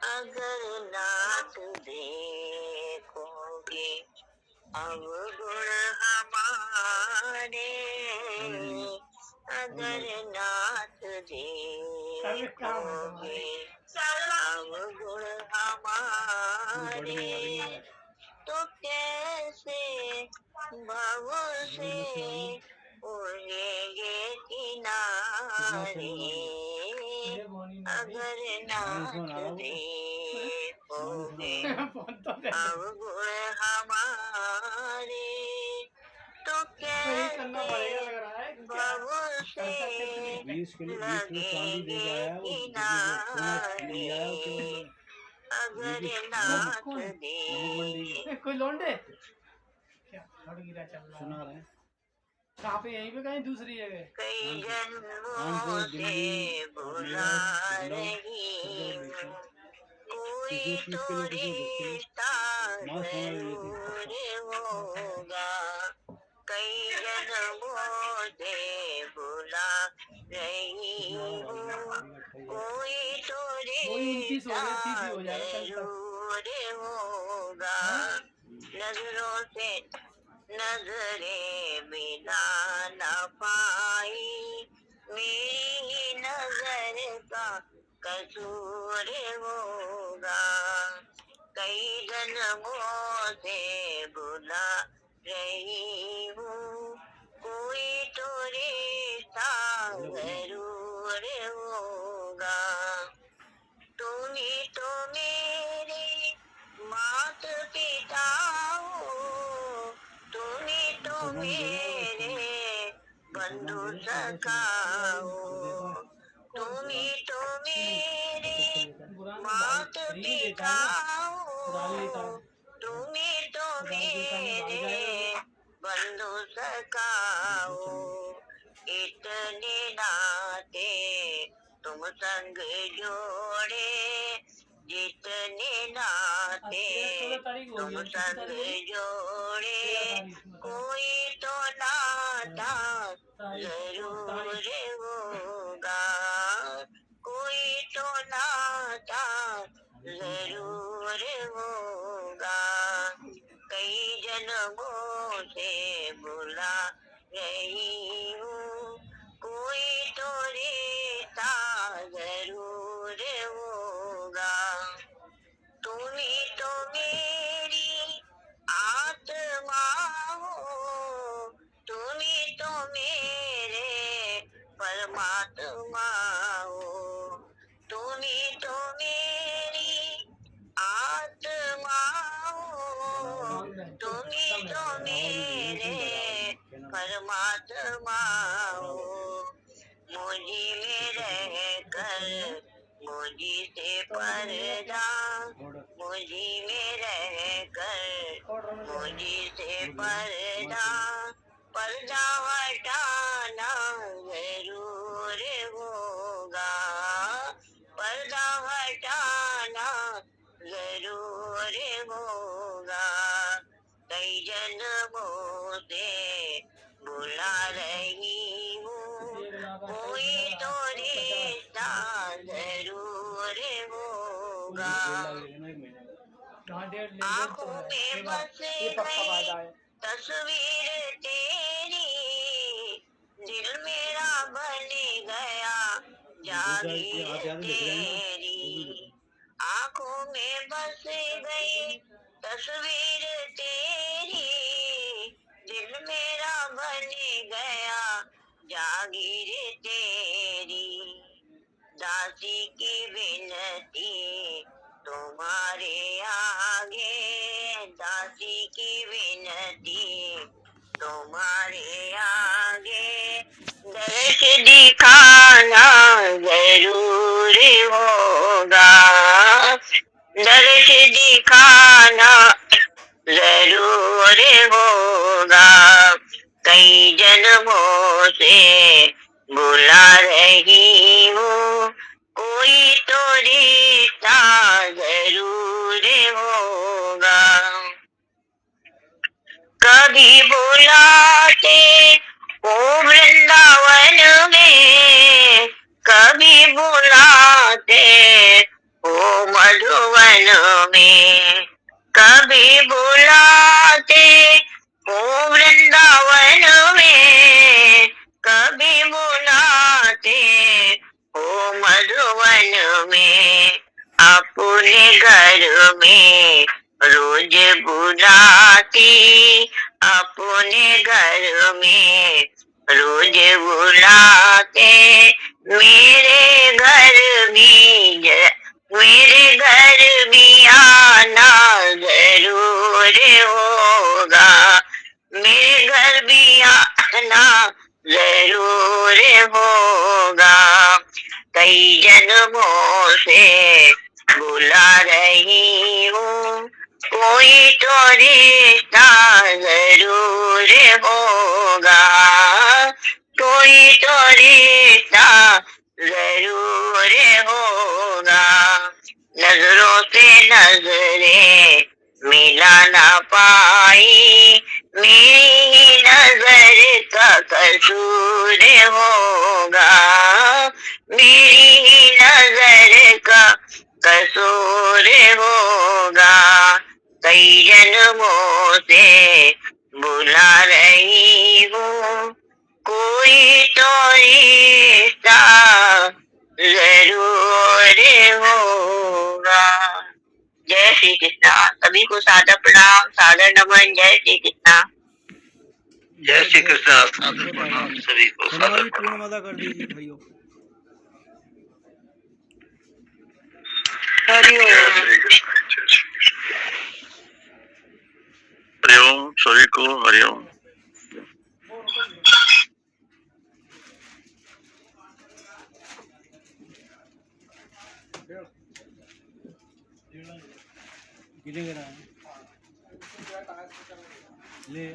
अगर नाथ देखोगे अवगुण हमारे, अगर नाथ देखोगे अवगुण हमारे, तो कैसे भाव से उड़ेंगे किनारे। अगर नाथ देखोगे अवगुण हमारे, तो कैसे भाव से 20 किलो चांदी दे के आया वो, किनारे। अगर नाथ ए, कोई लौंडे क्या लड़ गिरा चल रहा सुना है? रहे हैं। कहाँ पे? यहीं पे कहीं दूसरी जगह? कई जन्मों से बुला रही कोई तो रिश्ता है। कई जन्मों से बुला रही हूँ, कोई तो वही 29 हो गया, 30 ही हो जाएगा कल तक। जरूर होगा। नजरों से नजरें मिला न पाई, मेरी ही नजर का कसूर होगा। कई जन्मों से बुला रही हूँ, कोई तो रिश्ता जरूर होगा। तुम ही तो मेरे माता पिता हो, तुम ही तो मेरे बंधु सखा हो, तुम ही तो मेरे माता पिता हो, तुम ही तो मेरे बंधु सखा हो। इतने नाते तुम संग जोड़े, जितने नाते तुम संग जोड़े, कोई तो नाता जरूर होगा, कोई तो नाता जरूर होगा। कई जन्मों से बुला रही हूँ, कोई तो रिश्ता जरूर होगा। तुम ही तो मेरी आत्मा हो, तुम ही तो मेरे परमात्मा हो, तुम ही तो मेरी आत्मा हो, तुम ही तो मेरे परमात्मा हो। मुझी में रह कर मुझी से पर्दा, मुझी में रह कर मुझी से पर्दा, पर्दा हटाना जरूर होगा, पर्दा हटाना जरूर होगा। कई जन्मों से बुला रही हूँ, कोई तो रिश्ता जरूर होगा। आँखों में बस गई तस्वीर तेरी, दिल मेरा बन गया जागीर तेरी। आँखों में बस गई तस्वीर तेरी, दिल मेरा बन गया जागीर तेरी। दासी की विनती तुम्हारे आगे, दासी की विनती तुम्हारे आगे, दर्श दिखाना जरूर होगा, दर्श दिखाना जरूर होगा। कई जन्मों से बुला रही हूँ, कोई तो रिश्ता जरूर होगा। कभी बुलाते हो वृंदावन में, कभी बुलाते हो मधुवन में, कभी बुलाते हो वृंदावन में, कभी बुलाते हो मधुवन में। अपने घर में रोज बुलाती, अपने घर में रोज बुलाते, मेरे घर भी आना जरूर होगा, मेरे घर भी आना जरूर होगा। कई जन्मों से बुला रही हूँ, कोई तो रिश्ता जरूर होगा, कोई तो रिश्ता जरूर होगा। नजरों से नजरें मिला ना पाई, मेरी ही नजर कसूर होगा, मेरी ही नजर का कसूर होगा। कई जन्मों से बुला रही हूँ, कोई तो रिश्ता जरूर होगा। जय श्री कृष्णा। सभी को सादर प्रणाम, सादर नमन। जय श्री कृष्णा। जय श्री कृष्ण। सादर प्रणाम सभी को, शर्मा सादर जी प्रणाम। पूर्णमादा कर दीजिए हरिओम। हरिओम। हरिओम सभी को, हरिओम। गिरेगा ना ले